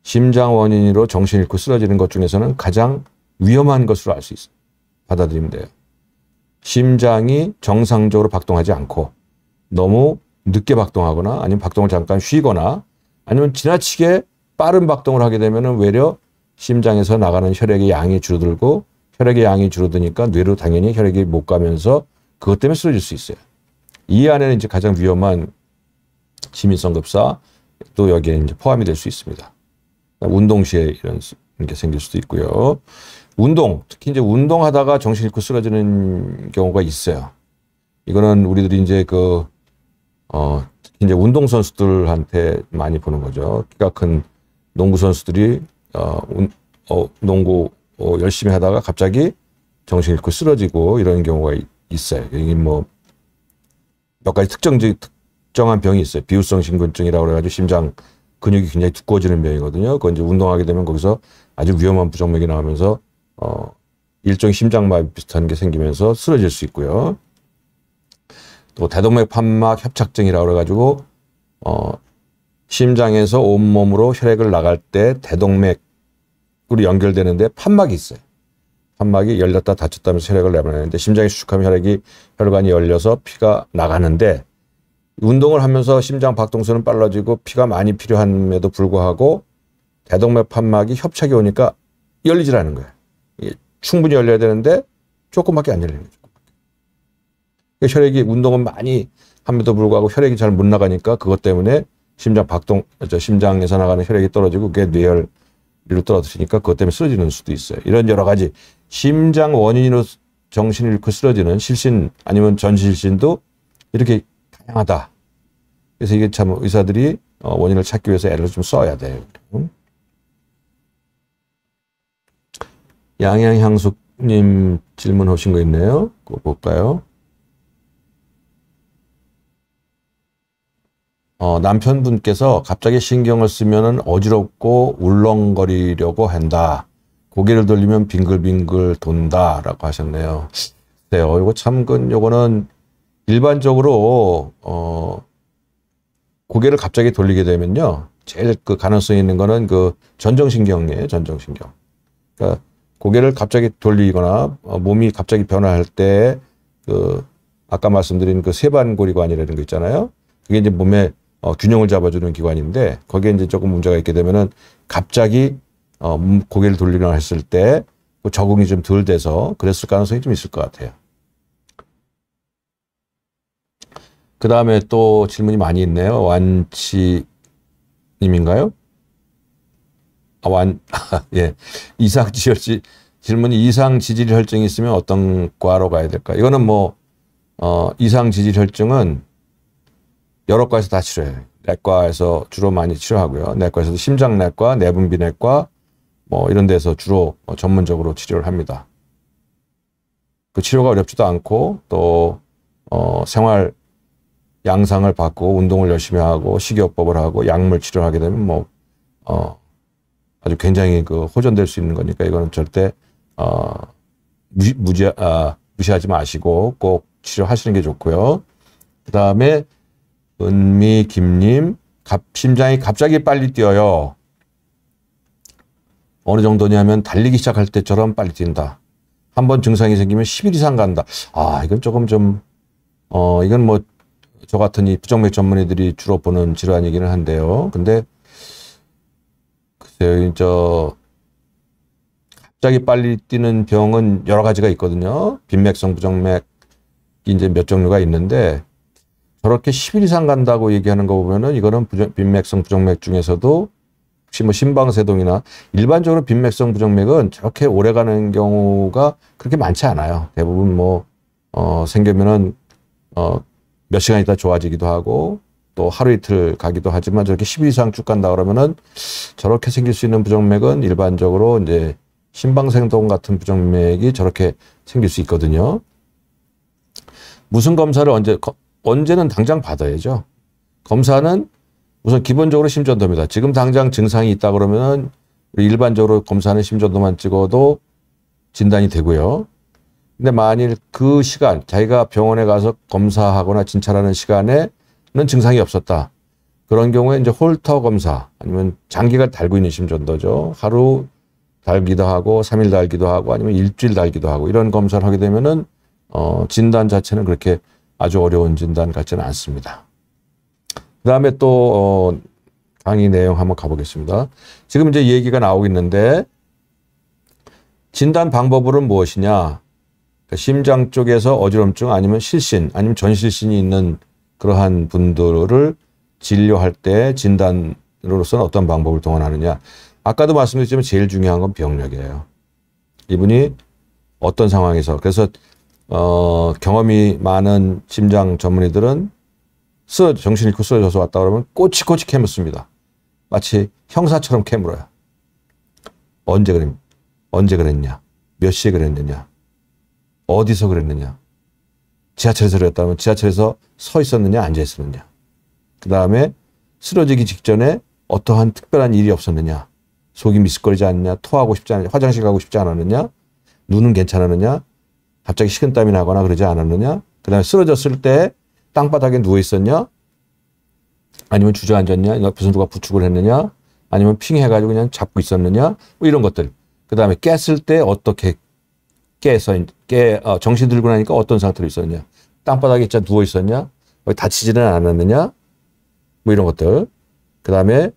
A: 심장 원인으로 정신 잃고 쓰러지는 것 중에서는 가장 위험한 것으로 알 수 있어요. 받아들이면 돼요. 심장이 정상적으로 박동하지 않고 너무 늦게 박동하거나 아니면 박동을 잠깐 쉬거나 아니면 지나치게 빠른 박동을 하게 되면은 외려 심장에서 나가는 혈액의 양이 줄어들고 혈액의 양이 줄어드니까 뇌로 당연히 혈액이 못 가면서 그것 때문에 쓰러질 수 있어요. 이 안에는 이제 가장 위험한 심인성급사 또 여기에 이제 포함이 될 수 있습니다. 운동 시에 이런 게 생길 수도 있고요. 특히 이제 운동하다가 정신 잃고 쓰러지는 경우가 있어요. 이거는 우리들이 이제 특히 이제 운동선수들한테 많이 보는 거죠. 키가 큰 농구선수들이, 농구 열심히 하다가 갑자기 정신 잃고 쓰러지고 이런 경우가 있어요. 여기 뭐 몇 가지 특정한 병이 있어요. 비후성 심근증이라고 그래가지고 심장 근육이 굉장히 두꺼워지는 병이거든요. 그건 이제 운동하게 되면 거기서 아주 위험한 부정맥이 나오면서 일종의 심장마비 비슷한 게 생기면서 쓰러질 수 있고요. 또 대동맥 판막 협착증이라고 그래가지고 심장에서 온몸으로 혈액을 나갈 때 대동맥으로 연결되는데 판막이 있어요. 판막이 열렸다 닫혔다면서 혈액을 내보내는데 심장이 수축하면 혈관이 열려서 피가 나가는데 운동을 하면서 심장 박동수는 빨라지고 피가 많이 필요함에도 불구하고 대동맥 판막이 협착이 오니까 열리질 않는 거예요. 충분히 열려야 되는데 조금밖에 안 열리는 거죠. 혈액이 운동은 많이 함에도 불구하고 혈액이 잘 못 나가니까 그것 때문에 심장에서 나가는 혈액이 떨어지고 그게 뇌혈로 떨어지니까 그것 때문에 쓰러지는 수도 있어요. 이런 여러 가지 심장 원인으로 정신을 잃고 쓰러지는 실신 아니면 전실신도 이렇게 다양하다. 그래서 이게 참 의사들이 원인을 찾기 위해서 애를 좀 써야 돼요. 양양향숙님 질문 오신 거 있네요. 그거 볼까요? 남편분께서 갑자기 신경을 쓰면은 어지럽고 울렁거리려고 한다. 고개를 돌리면 빙글빙글 돈다라고 하셨네요. 네, 이거 참 요거는 일반적으로 고개를 갑자기 돌리게 되면요, 제일 그 가능성이 있는 거는 그 전정신경이에요. 전정신경. 그러니까 고개를 갑자기 돌리거나 몸이 갑자기 변화할 때 아까 말씀드린 그 세반고리관이라는 거 있잖아요. 그게 이제 몸에 균형을 잡아주는 기관인데 거기에 이제 조금 문제가 있게 되면은 갑자기 고개를 돌리거나 했을 때 적응이 좀 덜 돼서 그랬을 가능성이 좀 있을 것 같아요. 그 다음에 또 질문이 많이 있네요. 완치님인가요? 예. 질문이 이상 지질 혈증이 있으면 어떤 과로 가야 될까? 이거는 이상 지질 혈증은 여러 과에서 다 치료해요. 내과에서 주로 많이 치료하고요. 내과에서도 심장내과, 내분비내과, 이런 데서 주로 전문적으로 치료를 합니다. 그 치료가 어렵지도 않고 또, 생활 양상을 바꾸고 운동을 열심히 하고 식이요법을 하고 약물 치료를 하게 되면 아주 굉장히 호전될 수 있는 거니까 이거는 절대 무시하지 마시고 꼭 치료하시는 게 좋고요. 그 다음에 은미 김님, 심장이 갑자기 빨리 뛰어요. 어느 정도냐면 달리기 시작할 때처럼 빨리 뛴다. 한번 증상이 생기면 10일 이상 간다. 이건 조금 이건 저 같은 이 부정맥 전문의들이 주로 보는 질환이기는 한데요. 근데 글쎄요, 갑자기 빨리 뛰는 병은 여러 가지가 있거든요. 빈맥성 부정맥이 이제 몇 종류가 있는데 저렇게 10일 이상 간다고 얘기하는 거 보면은 이거는 빈맥성 부정맥 중에서도 혹시 심방세동이나 일반적으로 빈맥성 부정맥은 저렇게 오래 가는 경우가 그렇게 많지 않아요. 대부분 생기면은 몇 시간 있다 좋아지기도 하고 또 하루 이틀 가기도 하지만 저렇게 10일 이상 쭉 간다 그러면은 저렇게 생길 수 있는 부정맥은 일반적으로 이제 심방세동 같은 부정맥이 저렇게 생길 수 있거든요. 무슨 검사를 언제는 당장 받아야죠. 검사는 우선 기본적으로 심전도입니다. 지금 당장 증상이 있다 그러면은 일반적으로 검사는 심전도만 찍어도 진단이 되고요. 근데 만일 그 시간, 자기가 병원에 가서 검사하거나 진찰하는 시간에는 증상이 없었다. 그런 경우에 이제 홀터 검사, 아니면 장기간 달고 있는 심전도죠. 하루 달기도 하고, 3일 달기도 하고, 아니면 일주일 달기도 하고, 이런 검사를 하게 되면은, 진단 자체는 그렇게 아주 어려운 진단 같지는 않습니다. 그 다음에 또, 강의 내용 한번 가보겠습니다. 지금 이제 얘기가 나오고 있는데, 진단 방법은 무엇이냐? 심장 쪽에서 어지럼증 아니면 실신 아니면 전실신이 있는 그러한 분들을 진료할 때 진단으로서는 어떤 방법을 동원하느냐. 아까도 말씀드렸지만 제일 중요한 건 병력이에요. 이분이 어떤 상황에서. 그래서 경험이 많은 심장 전문의들은 정신 잃고 쓰러져서 왔다 그러면 꼬치꼬치 캐묻습니다. 마치 형사처럼 캐물어요. 언제 그랬냐. 몇 시에 그랬느냐. 어디서 그랬느냐. 지하철에서 그랬다면 지하철에서 서 있었느냐 앉아 있었느냐. 그 다음에 쓰러지기 직전에 어떠한 특별한 일이 없었느냐. 속이 미스거리지 않느냐. 토하고 싶지 않느냐. 화장실 가고 싶지 않았느냐. 눈은 괜찮았느냐. 갑자기 식은땀이 나거나 그러지 않았느냐. 그 다음에 쓰러졌을 때 땅바닥에 누워 있었냐. 아니면 주저앉았냐. 옆에서 누가 부축을 했느냐. 아니면 핑해가지고 그냥 잡고 있었느냐. 이런 것들. 그 다음에 깼을 때 어떻게 정신 들고 나니까 어떤 상태로 있었냐. 땅바닥에 진짜 누워 있었냐. 다치지는 않았느냐. 이런 것들. 그 다음에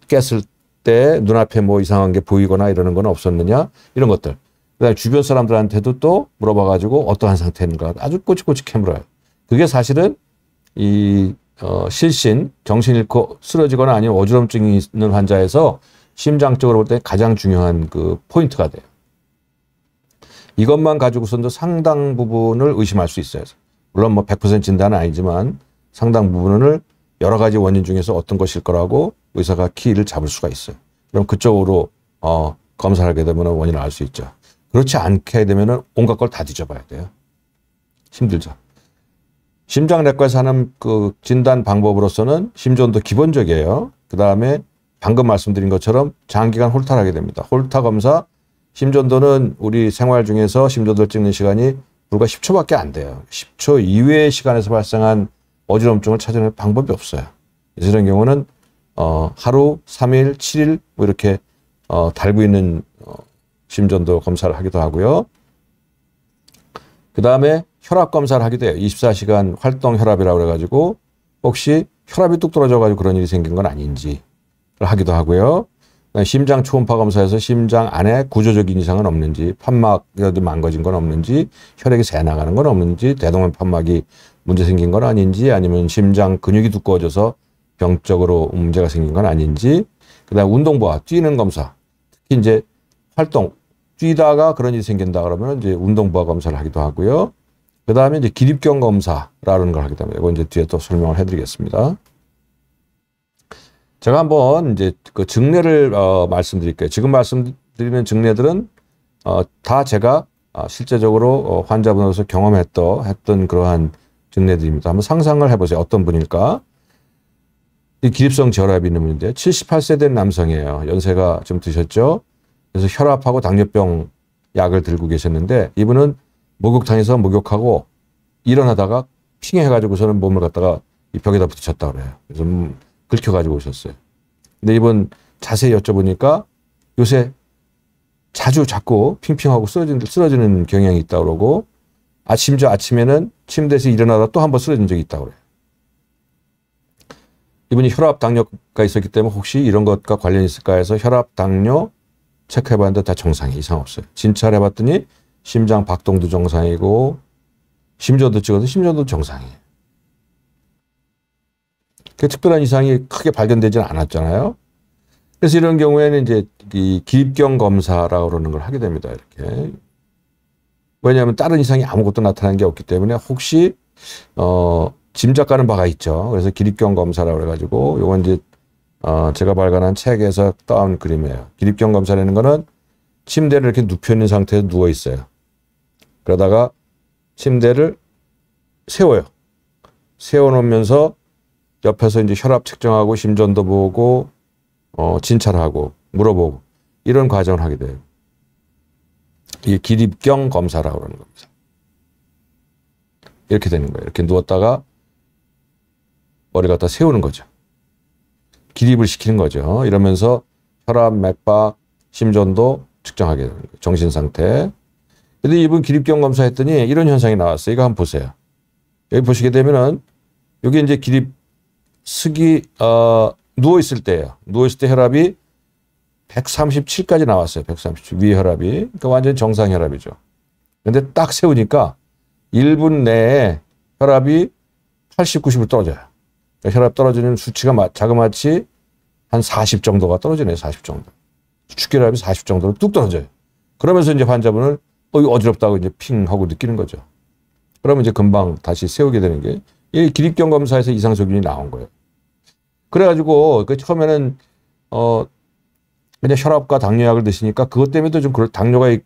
A: 깼을 때 눈앞에 이상한 게 보이거나 이러는 건 없었느냐. 이런 것들. 그 다음에 주변 사람들한테도 또 물어봐가지고 어떠한 상태인가. 아주 꼬치꼬치 캐물어요. 그게 사실은 실신, 정신 잃고 쓰러지거나 아니면 어지럼증이 있는 환자에서 심장적으로 볼 때 가장 중요한 그 포인트가 돼요. 이것만 가지고서도 상당 부분을 의심할 수 있어요. 물론 100% 진단은 아니지만 상당 부분을 여러 가지 원인 중에서 어떤 것일 거라고 의사가 키를 잡을 수가 있어요. 그럼 그쪽으로 검사를 하게 되면 원인을 알 수 있죠. 그렇지 않게 되면 온갖 걸 다 뒤져봐야 돼요. 힘들죠. 심장내과에서 하는 그 진단 방법으로서는 심전도 기본적이에요. 그 다음에 방금 말씀드린 것처럼 장기간 홀타를 하게 됩니다. 홀타 검사, 심전도는 우리 생활 중에서 심전도를 찍는 시간이 불과 10초밖에 안 돼요. 10초 이외의 시간에서 발생한 어지럼증을 찾아낼 방법이 없어요. 이런 경우는 하루, 3일, 7일 이렇게 달고 있는 심전도 검사를 하기도 하고요. 그 다음에 혈압 검사를 하기도 해요. 24시간 활동 혈압이라고 그래가지고 혹시 혈압이 뚝 떨어져가지고 그런 일이 생긴 건 아닌지 하기도 하고요. 심장 초음파 검사에서 심장 안에 구조적인 이상은 없는지, 판막이라도 망가진 건 없는지, 혈액이 새 나가는 건 없는지, 대동맥 판막이 문제 생긴 건 아닌지, 아니면 심장 근육이 두꺼워져서 병적으로 문제가 생긴 건 아닌지, 그다음 운동부하 뛰는 검사, 특히 이제 활동 뛰다가 그런 일이 생긴다 그러면 이제 운동부하 검사를 하기도 하고요. 그다음에 이제 기립경 검사라는 걸 하기도 합니다. 이거 이제 뒤에 또 설명을 해드리겠습니다. 제가 한번 이제 그 증례를 말씀드릴게요. 지금 말씀드리는 증례들은 다 제가 실제적으로 환자분으로서 경험했던 그러한 증례들입니다. 한번 상상을 해보세요. 어떤 분일까? 이 기립성 저혈압이 있는 분인데 78세 된 남성이에요. 연세가 좀 드셨죠? 그래서 혈압하고 당뇨병 약을 들고 계셨는데 이분은 목욕탕에서 목욕하고 일어나다가 핑해가지고서는 몸을 갖다가 이 벽에다 부딪혔다 그래요. 그래서 긁혀가지고 오셨어요. 근데 이분 자세히 여쭤보니까 요새 자꾸 핑핑하고 쓰러지는 경향이 있다고 그러고 심지어 아침에는 침대에서 일어나다 또 한 번 쓰러진 적이 있다고 그래요. 이분이 혈압, 당뇨가 있었기 때문에 혹시 이런 것과 관련이 있을까 해서 혈압, 당뇨 체크해봤는데 다 정상이 이상 없어요. 진찰 해봤더니 심장 박동도 정상이고 심전도 찍어도 심전도 정상이에요. 특별한 이상이 크게 발견되지는 않았잖아요. 그래서 이런 경우에는 이제 이 기립경 검사라고 그러는 걸 하게 됩니다. 이렇게. 왜냐하면 다른 이상이 아무것도 나타난 게 없기 때문에 혹시 짐작 가는 바가 있죠. 그래서 기립경 검사라고 그래가지고 요건 이제 제가 발간한 책에서 따온 그림이에요. 기립경 검사라는 거는 침대를 이렇게 눕혀 있는 상태에서 누워 있어요. 그러다가 침대를 세워요. 세워놓으면서 옆에서 이제 혈압 측정하고 심전도 보고 진찰하고 물어보고 이런 과정을 하게 돼요. 이게 기립경 검사라고 그러는 겁니다. 이렇게 되는 거예요. 이렇게 누웠다가 머리 갖다 세우는 거죠. 기립을 시키는 거죠. 이러면서 혈압, 맥박, 심전도 측정하게 되는 거예요. 정신 상태. 근데 이분 기립경 검사했더니 이런 현상이 나왔어요. 이거 한번 보세요. 여기 보시게 되면은 여기 이제 누워 있을 때예요. 누워 있을 때 혈압이 137까지 나왔어요. 137 위 혈압이. 그러니까 완전 정상 혈압이죠. 근데 딱 세우니까 1분 내에 혈압이 80, 90으로 떨어져요. 그러니까 혈압 떨어지는 수치가 자그마치 한 40 정도가 떨어지네요. 40 정도. 수축혈압이 40 정도로 뚝 떨어져요. 그러면서 이제 환자분을 어지럽다고 이제 핑 하고 느끼는 거죠. 그러면 이제 금방 다시 세우게 되는 게 이 기립경 검사에서 이상 소견이 나온 거예요. 그래가지고 그 처음에는 그냥 혈압과 당뇨약을 드시니까 그것 때문에도 좀 당뇨가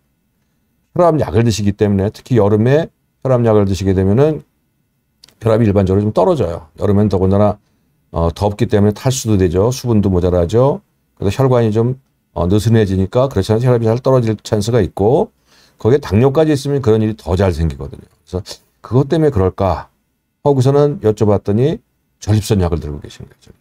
A: 혈압약을 드시기 때문에 특히 여름에 혈압약을 드시게 되면은 혈압이 일반적으로 좀 떨어져요. 여름엔 더군다나 덥기 때문에 탈수도 되죠. 수분도 모자라죠. 그래서 혈관이 좀 느슨해지니까 그렇지 않아도 혈압이 잘 떨어질 찬스가 있고 거기에 당뇨까지 있으면 그런 일이 더 잘 생기거든요. 그래서 그것 때문에 그럴까 하고서는 여쭤봤더니 전립선 약을 들고 계신 거죠.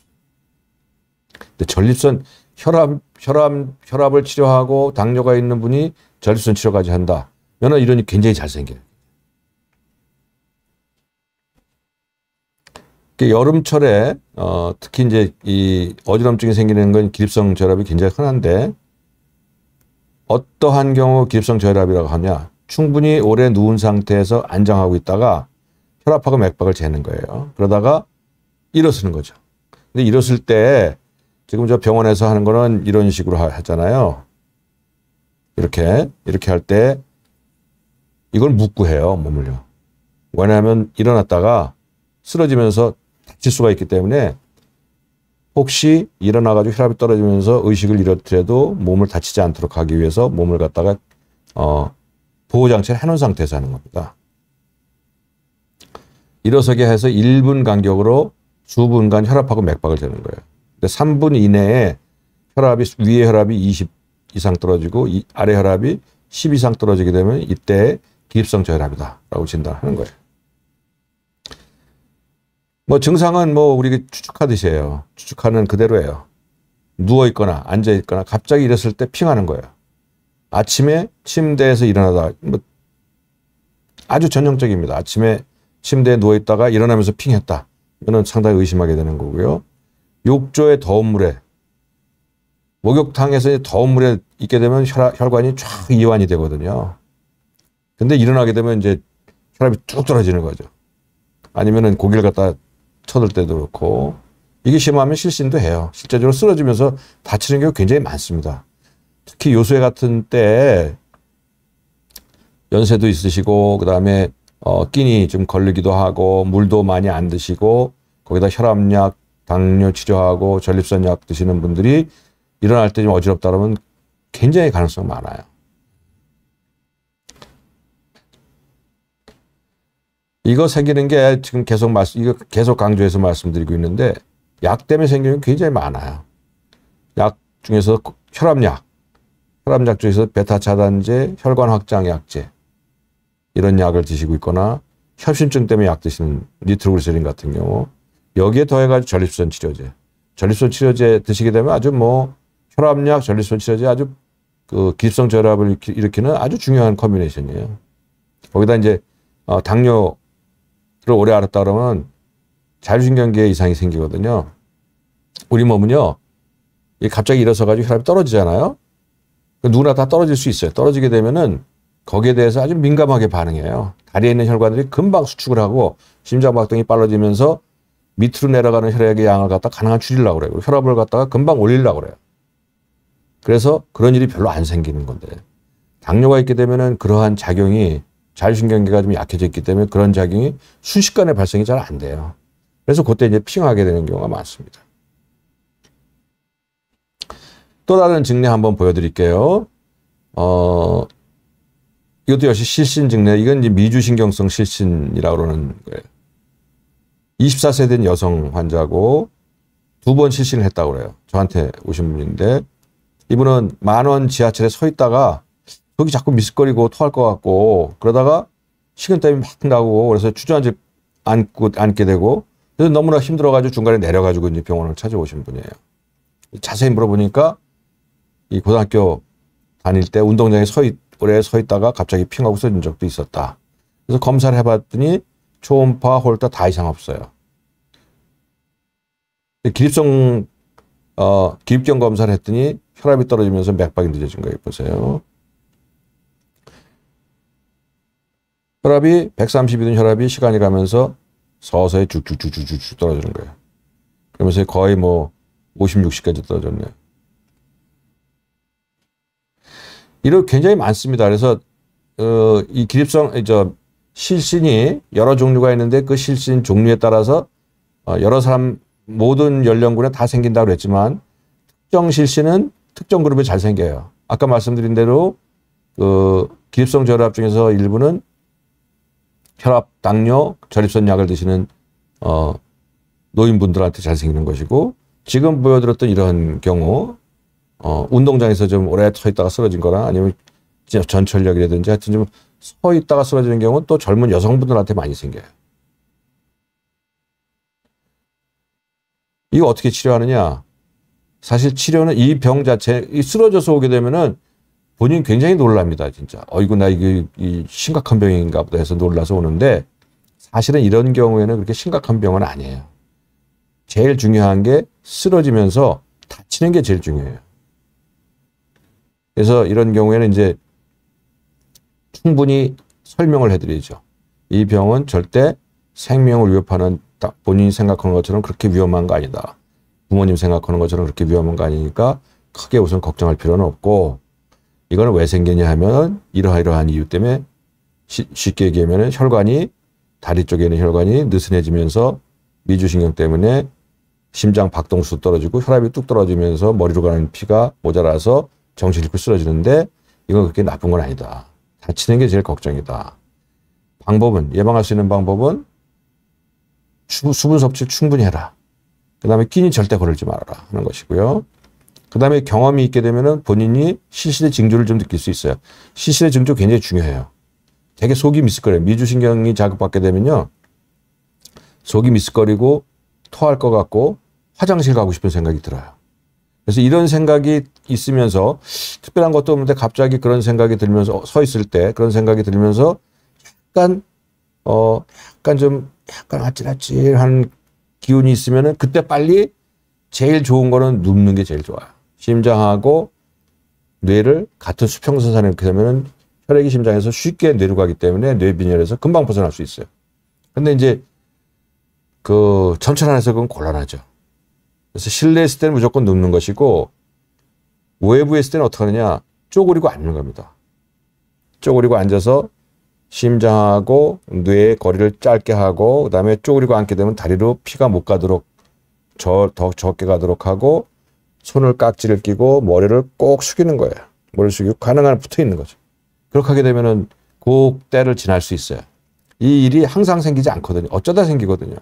A: 근데 전립선 혈압을 치료하고 당뇨가 있는 분이 전립선 치료까지 한다. 면은 이론이 굉장히 잘 생겨요. 여름철에 특히 이제 이 어지럼증이 생기는 건 기립성 저혈압이 굉장히 흔한데 어떠한 경우 기립성 저혈압이라고 하냐? 충분히 오래 누운 상태에서 안정하고 있다가 혈압하고 맥박을 재는 거예요. 그러다가 일어서는 거죠. 근데 일었을 때 지금 저 병원에서 하는 거는 이런 식으로 하잖아요. 이렇게 할 때 이걸 묶고 해요, 몸을요. 왜냐하면 일어났다가 쓰러지면서 다칠 수가 있기 때문에 혹시 일어나가지고 혈압이 떨어지면서 의식을 잃었더라도 몸을 다치지 않도록 하기 위해서 몸을 갖다가 보호장치를 해놓은 상태에서 하는 겁니다. 일어서게 해서 1분 간격으로 수분간 혈압하고 맥박을 재는 거예요. 근데 3분 이내에 위에 혈압이 20 이상 떨어지고 아래 혈압이 10 이상 떨어지게 되면 이때 기립성 저혈압이다라고 진단하는 거예요. 증상은 우리가 추측하듯이에요. 추측하는 그대로예요. 누워있거나 앉아있거나 갑자기 일었을 때 핑하는 거예요. 아침에 침대에서 일어나다 아주 전형적입니다. 아침에 침대에 누워있다가 일어나면서 핑했다. 이거는 상당히 의심하게 되는 거고요. 욕조의 더운 물에, 목욕탕에서 더운 물에 있게 되면 혈관이 쫙 이완이 되거든요. 근데 일어나게 되면 이제 혈압이 뚝 떨어지는 거죠. 아니면은 고기를 갖다 쳐들 때도 그렇고, 이게 심하면 실신도 해요. 실제적으로 쓰러지면서 다치는 경우 굉장히 많습니다. 특히 요새 같은 때 연세도 있으시고, 그 다음에 끼니 좀 걸리기도 하고, 물도 많이 안 드시고, 거기다 혈압약, 당뇨 치료하고 전립선 약 드시는 분들이 일어날 때 좀 어지럽다 그러면 굉장히 가능성 많아요. 이거 생기는 게 지금 이거 계속 강조해서 말씀드리고 있는데, 약 때문에 생기는 게 굉장히 많아요. 약 중에서 혈압약 중에서 베타 차단제, 혈관 확장 약제, 이런 약을 드시고 있거나, 협심증 때문에 약 드시는 니트로그리세린 같은 경우, 여기에 더해가지고 전립선 치료제 드시게 되면 아주 뭐 혈압약, 전립선 치료제 아주 그 기습성 저혈압을 일으키는 아주 중요한 컨비네이션이에요. 거기다 이제 당뇨를 오래 앓았다 그러면 자율신경계에 이상이 생기거든요. 우리 몸은요, 갑자기 일어서가지고 혈압이 떨어지잖아요. 누구나 다 떨어질 수 있어요. 떨어지게 되면은 거기에 대해서 아주 민감하게 반응해요. 다리에 있는 혈관들이 금방 수축을 하고 심장박동이 빨라지면서 밑으로 내려가는 혈액의 양을 갖다 가능한 줄이려고 그래요. 혈압을 갖다가 금방 올리려고 그래요. 그래서 그런 일이 별로 안 생기는 건데, 당뇨가 있게 되면은 그러한 작용이, 자율신경계가 좀 약해져 있기 때문에 그런 작용이 순식간에 발생이 잘 안 돼요. 그래서 그때 이제 핑하게 되는 경우가 많습니다. 또 다른 증례 한번 보여드릴게요. 이것도 역시 실신 증례. 이건 이제 미주신경성 실신이라고 그러는 거예요. 24세 된 여성 환자고 2번 실신을 했다고 그래요. 저한테 오신 분인데, 이분은 만원 지하철에 서 있다가 속이 자꾸 미스거리고 토할 것 같고, 그러다가 식은땀이 막 나고, 그래서 주저앉게 되고, 그래서 너무나 힘들어가지고 중간에 내려가지고 이제 병원을 찾아오신 분이에요. 자세히 물어보니까 이 고등학교 다닐 때 운동장에 오래 서 있다가 갑자기 핑하고 쓰러진 적도 있었다. 그래서 검사를 해봤더니 초음파, 홀터 다 이상 없어요. 기립경 검사를 했더니 혈압이 떨어지면서 맥박이 늦어진 거예요. 보세요. 혈압이 132던 혈압이 시간이 가면서 서서히 쭉쭉쭉쭉쭉 떨어지는 거예요. 그러면서 거의 뭐 50, 60까지 떨어졌네요. 이런 굉장히 많습니다. 그래서 이 실신이 여러 종류가 있는데, 그 실신 종류에 따라서 여러 사람 모든 연령군에 다 생긴다고 그랬지만, 특정 실신은 특정 그룹에 잘 생겨요. 아까 말씀드린 대로 그 기립성 저혈압 중에서 일부는 혈압, 당뇨, 전립선 약을 드시는 노인분들한테 잘 생기는 것이고, 지금 보여드렸던 이런 경우 운동장에서 좀 오래 서 있다가 쓰러진 거나, 아니면 전철력이라든지 하여튼 좀 서 있다가 쓰러지는 경우는 또 젊은 여성분들한테 많이 생겨요. 이거 어떻게 치료하느냐? 사실 치료는 이 병 자체, 쓰러져서 오게 되면은 본인이 굉장히 놀랍니다, 진짜. 이거 나 이게 심각한 병인가 보다 해서 놀라서 오는데, 사실은 이런 경우에는 그렇게 심각한 병은 아니에요. 제일 중요한 게 쓰러지면서 다치는 게 제일 중요해요. 그래서 이런 경우에는 이제 충분히 설명을 해드리죠. 이 병은 절대 생명을 위협하는, 딱 본인이 생각하는 것처럼 그렇게 위험한 거 아니다. 부모님 생각하는 것처럼 그렇게 위험한 거 아니니까 크게 우선 걱정할 필요는 없고, 이거는 왜 생기냐 하면 이러한 이유 때문에, 쉽게 얘기하면 혈관이, 다리 쪽에 있는 혈관이 느슨해지면서 미주신경 때문에 심장 박동수 떨어지고 혈압이 뚝 떨어지면서 머리로 가는 피가 모자라서 정신을 잃고 쓰러지는데, 이건 그렇게 나쁜 건 아니다. 다치는 게 제일 걱정이다. 예방할 수 있는 방법은 수분 섭취를 충분히 해라. 그 다음에 끼니 절대 거르지 말아라 하는 것이고요. 그 다음에 경험이 있게 되면은 본인이 실신의 징조를 좀 느낄 수 있어요. 실신의 징조 굉장히 중요해요. 되게 속이 미스거려요. 미주신경이 자극받게 되면요, 속이 미스거리고 토할 것 같고 화장실 가고 싶은 생각이 들어요. 그래서 이런 생각이 있으면서, 특별한 것도 없는데 갑자기 그런 생각이 들면서, 서 있을 때 그런 생각이 들면서 약간 아찔아찔한 기운이 있으면은 그때 빨리 제일 좋은 거는 눕는 게 제일 좋아요. 심장하고 뇌를 같은 수평선상에 이렇게 되면은 혈액이 심장에서 쉽게 뇌로 가기 때문에 뇌빈혈에서 금방 벗어날 수 있어요. 근데 이제 그 천천안에서 그건 곤란하죠. 그래서 실내에 있을 때는 무조건 눕는 것이고 외부에 있을 때는 어떻게 하느냐, 쪼그리고 앉는 겁니다. 쪼그리고 앉아서 심장하고 뇌의 거리를 짧게 하고 그다음에 쪼그리고 앉게 되면 다리로 피가 못 가도록 더 적게 가도록 하고 손을 깍지를 끼고 머리를 꼭 숙이는 거예요. 머리를 숙이고 가능한 붙어 있는 거죠. 그렇게 하게 되면은 그 때를 지날 수 있어요. 이 일이 항상 생기지 않거든요. 어쩌다 생기거든요.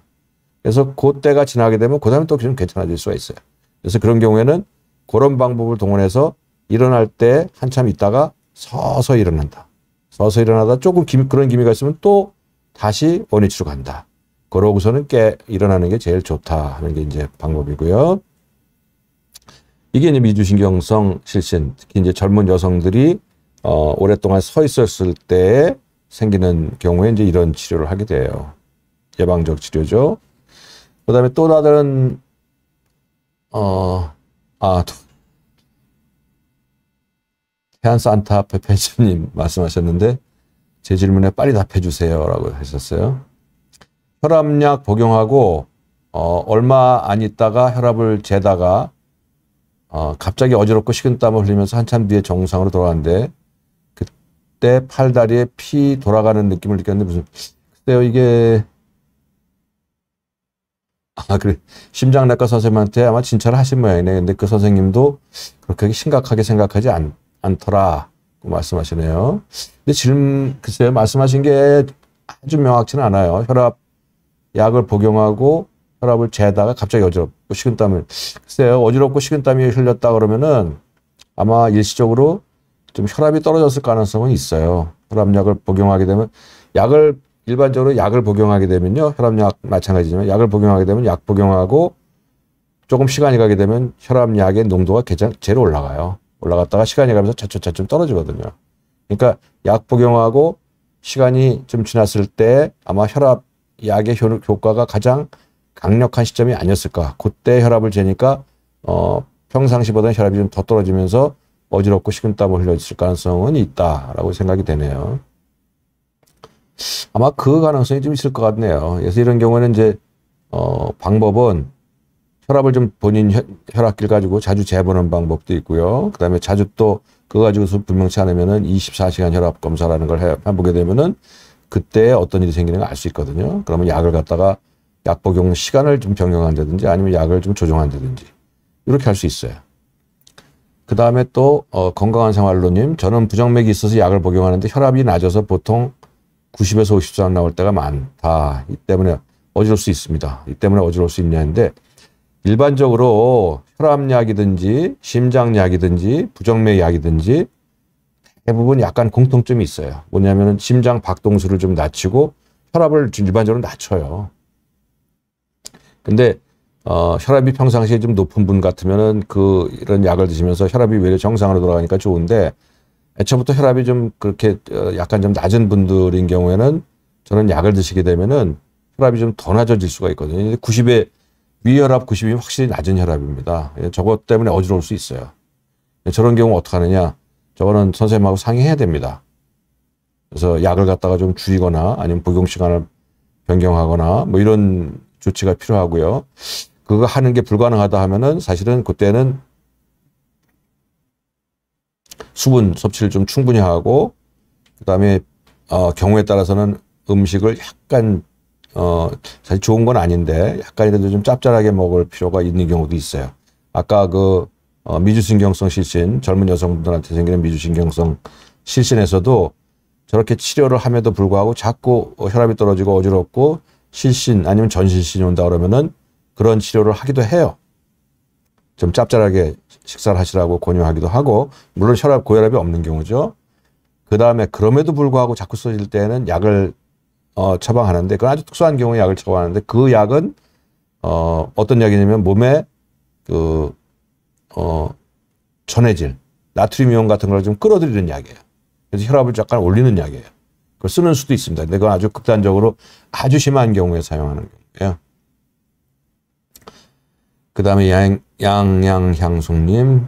A: 그래서 그 때가 지나게 되면 그 다음에 또 좀 괜찮아질 수가 있어요. 그래서 그런 경우에는 그런 방법을 동원해서 일어날 때 한참 있다가 서서히 일어난다. 서서히 일어나다 조금 그런 기미가 있으면 또 다시 원위치로 간다. 그러고서는 일어나는 게 제일 좋다 하는 게 이제 방법이고요. 이게 이제 미주신경성 실신, 특히 이제 젊은 여성들이 오랫동안 서 있었을 때 생기는 경우에 이제 이런 치료를 하게 돼요. 예방적 치료죠. 그다음에 또 다른 태안 산타페 펜션님 말씀하셨는데 제 질문에 빨리 답해 주세요라고 하셨어요. 혈압약 복용하고 얼마 안 있다가 혈압을 재다가 갑자기 어지럽고 식은땀을 흘리면서 한참 뒤에 정상으로 돌아가는데 그때 팔다리에 피 돌아가는 느낌을 느꼈는데 글쎄요 이게 그래 심장내과 선생님한테 아마 진찰을 하신 모양이네. 근데 그 선생님도 그렇게 심각하게 생각하지 않더라 말씀하시네요. 근데 글쎄요 말씀하신 게 아주 명확치는 않아요. 혈압 약을 복용하고 혈압을 재다가 갑자기 어지럽고 식은땀을 글쎄요 어지럽고 식은땀이 흘렸다 그러면은 아마 일시적으로 좀 혈압이 떨어졌을 가능성은 있어요. 혈압약을 복용하게 되면 일반적으로 약을 복용하게 되면요 혈압약 마찬가지지만 약을 복용하게 되면 약 복용하고 조금 시간이 가게 되면 혈압약의 농도가 제로 올라가요. 올라갔다가 시간이 가면서 차츰 떨어지거든요. 그러니까 약 복용하고 시간이 좀 지났을 때 아마 혈압약의 효과가 가장 강력한 시점이 아니었을까. 그때 혈압을 재니까 평상시보다는 혈압이 좀 더 떨어지면서 어지럽고 식은땀을 흘렸을 가능성은 있다라고 생각이 되네요. 아마 그 가능성이 좀 있을 것 같네요. 그래서 이런 경우에는 이제 방법은 혈압을 좀 본인 혈압기를 가지고 자주 재보는 방법도 있고요. 그다음에 자주 또 그거 가지고서 분명치 않으면은 24시간 혈압 검사라는 걸 해보게 되면은 그때 어떤 일이 생기는 걸 알 수 있거든요. 그러면 약을 갖다가 약 복용 시간을 좀 변경한다든지 아니면 약을 좀 조정한다든지 이렇게 할 수 있어요. 그 다음에 또 건강한 생활로님, 저는 부정맥이 있어서 약을 복용하는데 혈압이 낮아서 보통 90에서 54 나올 때가 많다. 이 때문에 어지러울 수 있습니다. 이 때문에 어지러울 수 있냐는데 일반적으로 혈압약이든지 심장약이든지 부정맥약이든지 대부분 약간 공통점이 있어요. 뭐냐면은 심장 박동수를 좀 낮추고 혈압을 일반적으로 낮춰요. 근데 혈압이 평상시에 좀 높은 분 같으면은 이런 약을 드시면서 혈압이 외려 정상으로 돌아가니까 좋은데 애초부터 혈압이 좀 그렇게 약간 좀 낮은 분들인 경우에는 저는 약을 드시게 되면은 혈압이 좀 더 낮아질 수가 있거든요. 90에 위혈압 90이 확실히 낮은 혈압입니다. 저것 때문에 어지러울 수 있어요. 저런 경우 어떻게 하느냐? 저거는 선생님하고 상의해야 됩니다. 그래서 약을 갖다가 좀 줄이거나 아니면 복용 시간을 변경하거나 뭐 이런 조치가 필요하고요. 그거 하는 게 불가능하다 하면은 사실은 그때는 수분 섭취를 좀 충분히 하고 그다음에 경우에 따라서는 음식을 약간 사실 좋은 건 아닌데 약간이라도 좀 짭짤하게 먹을 필요가 있는 경우도 있어요. 아까 미주신경성 실신, 젊은 여성분들한테 생기는 미주신경성 실신에서도 저렇게 치료를 함에도 불구하고 자꾸 혈압이 떨어지고 어지럽고 실신 아니면 전실신이 온다 그러면은 그런 치료를 하기도 해요. 좀 짭짤하게 식사를 하시라고 권유하기도 하고 물론 고혈압이 없는 경우죠. 그 다음에 그럼에도 불구하고 자꾸 써질 때는 약을 처방하는데 그건 아주 특수한 경우에 약을 처방하는데 그 약은 어떤 약이냐면 몸에 전해질 나트륨이온 같은 걸 좀 끌어들이는 약이에요. 그래서 혈압을 약간 올리는 약이에요. 그걸 쓰는 수도 있습니다. 근데 그건 아주 극단적으로 아주 심한 경우에 사용하는 거예요. 그다음에 양양향송님,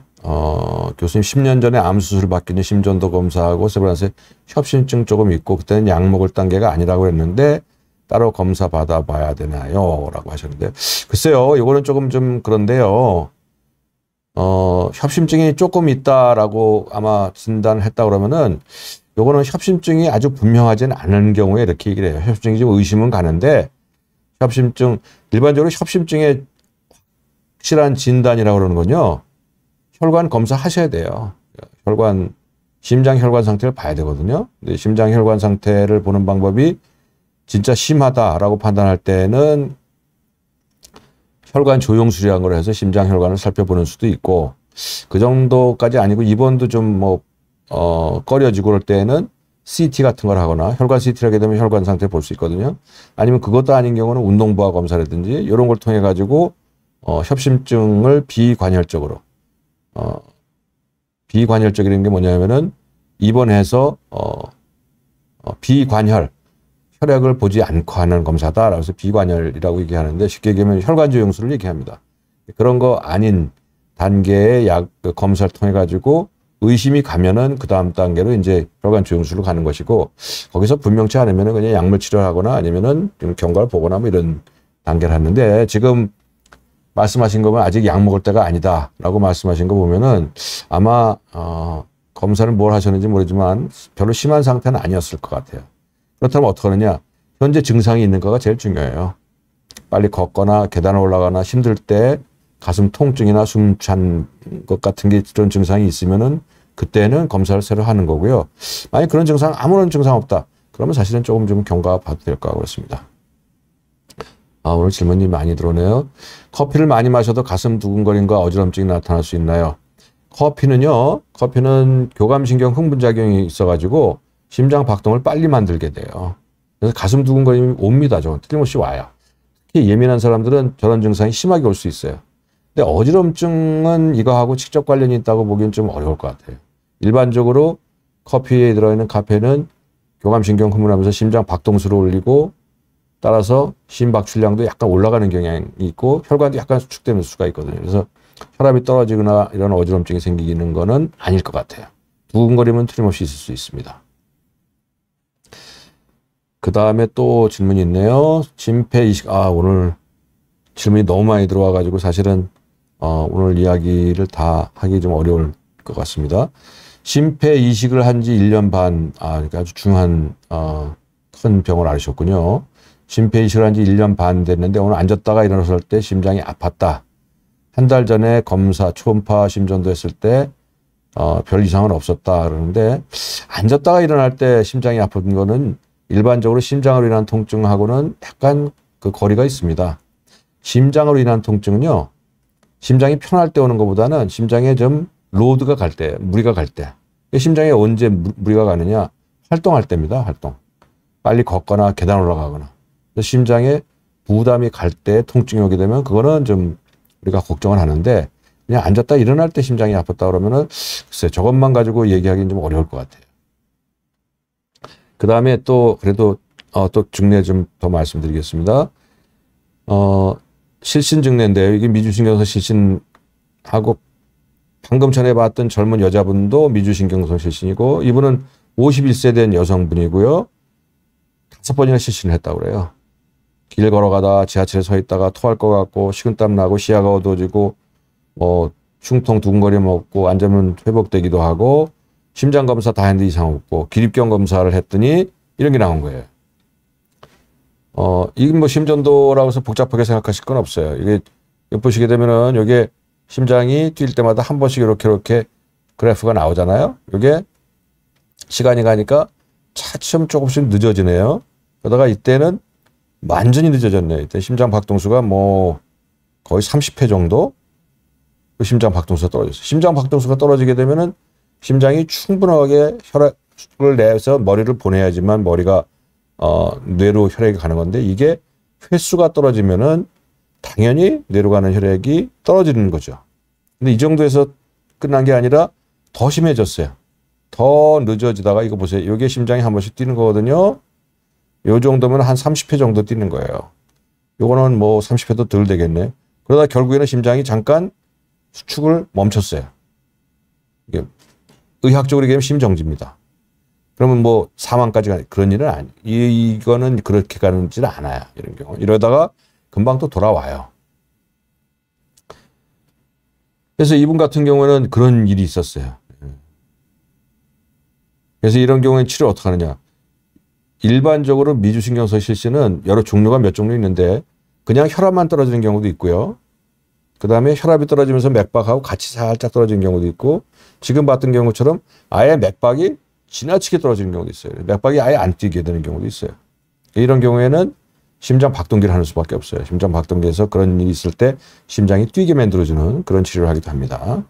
A: 교수님 10년 전에 암 수술 받기 전에 심전도 검사하고 세브란스에 협심증 조금 있고 그때는 약 먹을 단계가 아니라고 했는데 따로 검사 받아봐야 되나요? 라고 하셨는데 글쎄요, 이거는 조금 좀 그런데요. 협심증이 조금 있다라고 아마 진단을 했다 그러면은 요거는 협심증이 아주 분명하지는 않은 경우에 이렇게 얘기를 해요. 협심증이 좀 의심은 가는데 일반적으로 협심증의 확실한 진단이라고 그러는 건요. 혈관 검사 하셔야 돼요. 심장 혈관 상태를 봐야 되거든요. 근데 심장 혈관 상태를 보는 방법이 진짜 심하다라고 판단할 때는 혈관 조영술이라는 걸 해서 심장 혈관을 살펴보는 수도 있고 그 정도까지 아니고 입원도 좀 꺼려지고 그럴 때는 CT 같은 걸 하거나 혈관 CT를 하게 되면 혈관 상태를 볼 수 있거든요. 아니면 그것도 아닌 경우는 운동부하 검사라든지 이런 걸 통해 가지고 협심증을 비관혈적으로 비관혈적이라는 게 뭐냐면은 입원해서 비관혈 혈액을 보지 않고 하는 검사다. 그래서 비관혈이라고 얘기하는데 쉽게 얘기하면 혈관 조영술을 얘기합니다. 그런 거 아닌 단계의 검사를 통해 가지고 의심이 가면은 그 다음 단계로 이제 혈관 조영술로 가는 것이고 거기서 분명치 않으면은 그냥 약물 치료를 하거나 아니면은 좀 경과를 보거나 뭐 이런 단계를 하는데 지금 말씀하신 거면 아직 약 먹을 때가 아니다라고 말씀하신 거 보면은 아마 검사를 뭘 하셨는지 모르지만 별로 심한 상태는 아니었을 것 같아요. 그렇다면 어떻게 하느냐? 현재 증상이 있는가가 제일 중요해요. 빨리 걷거나 계단을 올라가나 힘들 때 가슴 통증이나 숨 찬 것 같은 게 이런 증상이 있으면은 그때는 검사를 새로 하는 거고요. 만약 그런 증상 아무런 증상 없다. 그러면 사실은 조금 좀 경과 봐도 될 것 같습니다. 오늘 질문이 많이 들어오네요. 커피를 많이 마셔도 가슴 두근거림과 어지럼증이 나타날 수 있나요? 커피는 교감신경 흥분작용이 있어가지고 심장 박동을 빨리 만들게 돼요. 그래서 가슴 두근거림이 옵니다. 저건 틀림없이 와요. 특히 예민한 사람들은 저런 증상이 심하게 올 수 있어요. 근데 어지럼증은 이거하고 직접 관련이 있다고 보기엔 좀 어려울 것 같아요. 일반적으로 커피에 들어있는 카페인은 교감신경 흥분하면서 심장 박동수를 올리고 따라서 심박출량도 약간 올라가는 경향이 있고 혈관도 약간 수축되는 수가 있거든요. 그래서 혈압이 떨어지거나 이런 어지럼증이 생기는 거는 아닐 것 같아요. 두근거림은 틀림없이 있을 수 있습니다. 그 다음에 또 질문이 있네요. 심폐이식. 오늘 질문이 너무 많이 들어와가지고 사실은 오늘 이야기를 다 하기 좀 어려울 것 같습니다. 심폐이식을 한 지 1년 반, 그러니까 아주 중요한 큰 병을 앓으셨군요. 심폐이식을 한 지 1년 반 됐는데 오늘 앉았다가 일어났을 때 심장이 아팠다. 한 달 전에 검사 초음파 심전도 했을 때 별 이상은 없었다 그러는데 앉았다가 일어날 때 심장이 아픈 거는 일반적으로 심장으로 인한 통증하고는 약간 그 거리가 있습니다. 심장으로 인한 통증은요. 심장이 편할 때 오는 것보다는 심장에 좀 로드가 갈 때, 무리가 갈 때. 심장에 언제 무리가 가느냐? 활동할 때입니다. 활동. 빨리 걷거나 계단 올라가거나. 심장에 부담이 갈 때 통증이 오게 되면 그거는 좀 우리가 걱정을 하는데 그냥 앉았다 일어날 때 심장이 아팠다 그러면은 글쎄 저것만 가지고 얘기하기는 좀 어려울 것 같아요. 그 다음에 또 그래도 또 증례 좀 더 말씀드리겠습니다. 실신 증례인데요. 이게 미주신경성 실신하고 방금 전에 봤던 젊은 여자분도 미주신경성 실신이고 이분은 51세 된 여성분이고요. 5번이나 실신을 했다고 그래요. 길 걸어가다 지하철에 서 있다가 토할 것 같고 식은땀 나고 시야가 어두워지고 흉통 두근거림 없고 앉으면 회복되기도 하고 심장검사 다 했는데 이상 없고 기립경 검사를 했더니 이런 게 나온 거예요. 이게 뭐 심전도라고 해서 복잡하게 생각하실 건 없어요. 이게 보시게 되면은 이게 심장이 뛸 때마다 한 번씩 이렇게 그래프가 나오잖아요. 이게 시간이 가니까 차츰 조금씩 늦어지네요. 그러다가 이때는 완전히 늦어졌네요. 이때 심장 박동수가 뭐 거의 30회 정도 그 심장 박동수가 떨어졌어요. 심장 박동수가 떨어지게 되면은 심장이 충분하게 혈액을 내서 머리를 보내야지만 머리가 뇌로 혈액이 가는 건데 이게 횟수가 떨어지면은 당연히 뇌로 가는 혈액이 떨어지는 거죠. 근데 이 정도에서 끝난 게 아니라 더 심해졌어요. 더 늦어지다가 이거 보세요. 이게 심장이 한 번씩 뛰는 거거든요. 요 정도면 한 30회 정도 뛰는 거예요. 요거는 뭐 30회도 덜 되겠네. 그러다 결국에는 심장이 잠깐 수축을 멈췄어요. 이게 의학적으로 얘기하면 심정지입니다. 그러면 뭐 사망까지 그런 일은 아니. 이거는 그렇게 가는지는 않아요. 이런 경우. 이러다가 금방 또 돌아와요. 그래서 이분 같은 경우는 그런 일이 있었어요. 그래서 이런 경우에 치료를 어떻게 하느냐. 일반적으로 미주신경성 실신은 여러 종류가 몇 종류 있는데 그냥 혈압만 떨어지는 경우도 있고요. 그 다음에 혈압이 떨어지면서 맥박하고 같이 살짝 떨어지는 경우도 있고 지금 봤던 경우처럼 아예 맥박이 지나치게 떨어지는 경우도 있어요. 맥박이 아예 안 뛰게 되는 경우도 있어요. 이런 경우에는 심장 박동기를 하는 수밖에 없어요. 심장 박동기에서 그런 일이 있을 때 심장이 뛰게 만들어주는 그런 치료를 하기도 합니다.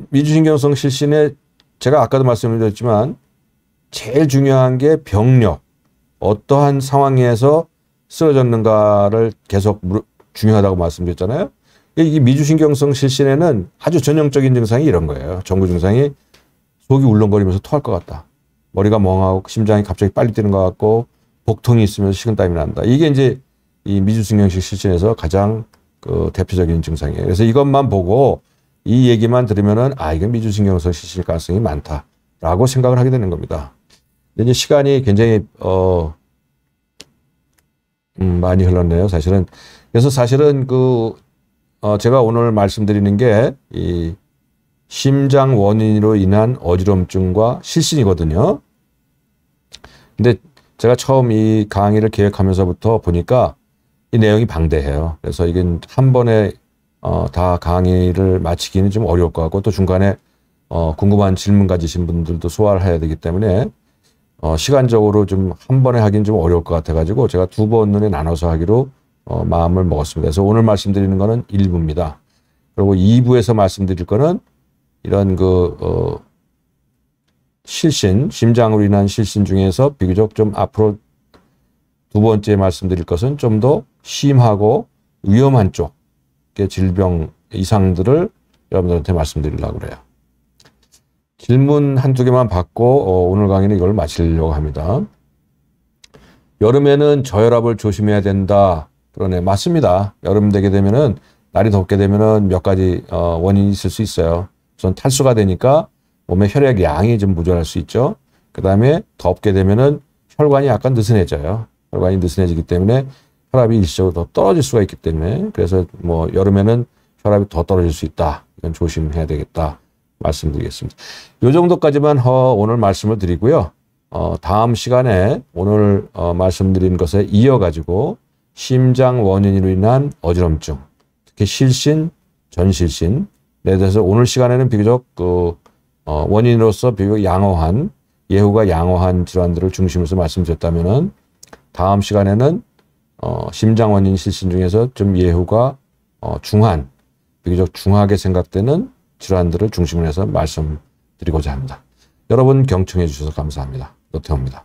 A: 미주신경성 실신에 제가 아까도 말씀드렸지만 제일 중요한 게 병력, 어떠한 상황에서 쓰러졌는가를 계속 중요하다고 말씀드렸잖아요. 이 미주신경성 실신에는 아주 전형적인 증상이 이런 거예요. 전구 증상이 속이 울렁거리면서 토할 것 같다. 머리가 멍하고 심장이 갑자기 빨리 뛰는 것 같고 복통이 있으면서 식은땀이 난다. 이게 이제 이 미주신경성 실신에서 가장 그 대표적인 증상이에요. 그래서 이것만 보고 이 얘기만 들으면은 이건 미주신경성 실신일 가능성이 많다라고 생각을 하게 되는 겁니다. 이제 시간이 굉장히 많이 흘렀네요. 사실은. 그래서 사실은 제가 오늘 말씀드리는 게 이 심장 원인으로 인한 어지럼증과 실신이거든요. 근데 제가 처음 이 강의를 계획하면서부터 보니까 이 내용이 방대해요. 그래서 이건 한 번에 다 강의를 마치기는 좀 어려울 것 같고 또 중간에 궁금한 질문 가지신 분들도 소화를 해야 되기 때문에 시간적으로 좀 한 번에 하기는 좀 어려울 것 같아가지고 제가 두 번에 나눠서 하기로 마음을 먹었습니다. 그래서 오늘 말씀드리는 거는 1부입니다. 그리고 2부에서 말씀드릴 거는 이런 실신, 심장으로 인한 실신 중에서 비교적 좀 앞으로 두 번째 말씀드릴 것은 좀 더 심하고 위험한 쪽의 질병 이상들을 여러분들한테 말씀드리려고 그래요. 질문 한두 개만 받고 오늘 강의는 이걸 마치려고 합니다. 여름에는 저혈압을 조심해야 된다. 그러네. 맞습니다. 여름 되게 되면은 날이 덥게 되면은 몇 가지 원인이 있을 수 있어요. 우선 탈수가 되니까 몸의 혈액 양이 좀 모자랄 수 있죠. 그 다음에 덥게 되면은 혈관이 약간 느슨해져요. 혈관이 느슨해지기 때문에 혈압이 일시적으로 더 떨어질 수가 있기 때문에 그래서 뭐 여름에는 혈압이 더 떨어질 수 있다. 이건 조심해야 되겠다. 말씀드리겠습니다. 이 정도까지만 오늘 말씀을 드리고요. 다음 시간에 오늘 말씀드린 것에 이어가지고 심장 원인으로 인한 어지럼증, 특히 실신, 전실신에 대해서 오늘 시간에는 비교적 원인으로서 비교적 양호한, 예후가 양호한 질환들을 중심으로 말씀드렸다면은 다음 시간에는 심장 원인 실신 중에서 좀 예후가 중한, 비교적 중하게 생각되는 질환들을 중심으로 해서 말씀드리고자 합니다. 여러분 경청해 주셔서 감사합니다. 노태호입니다.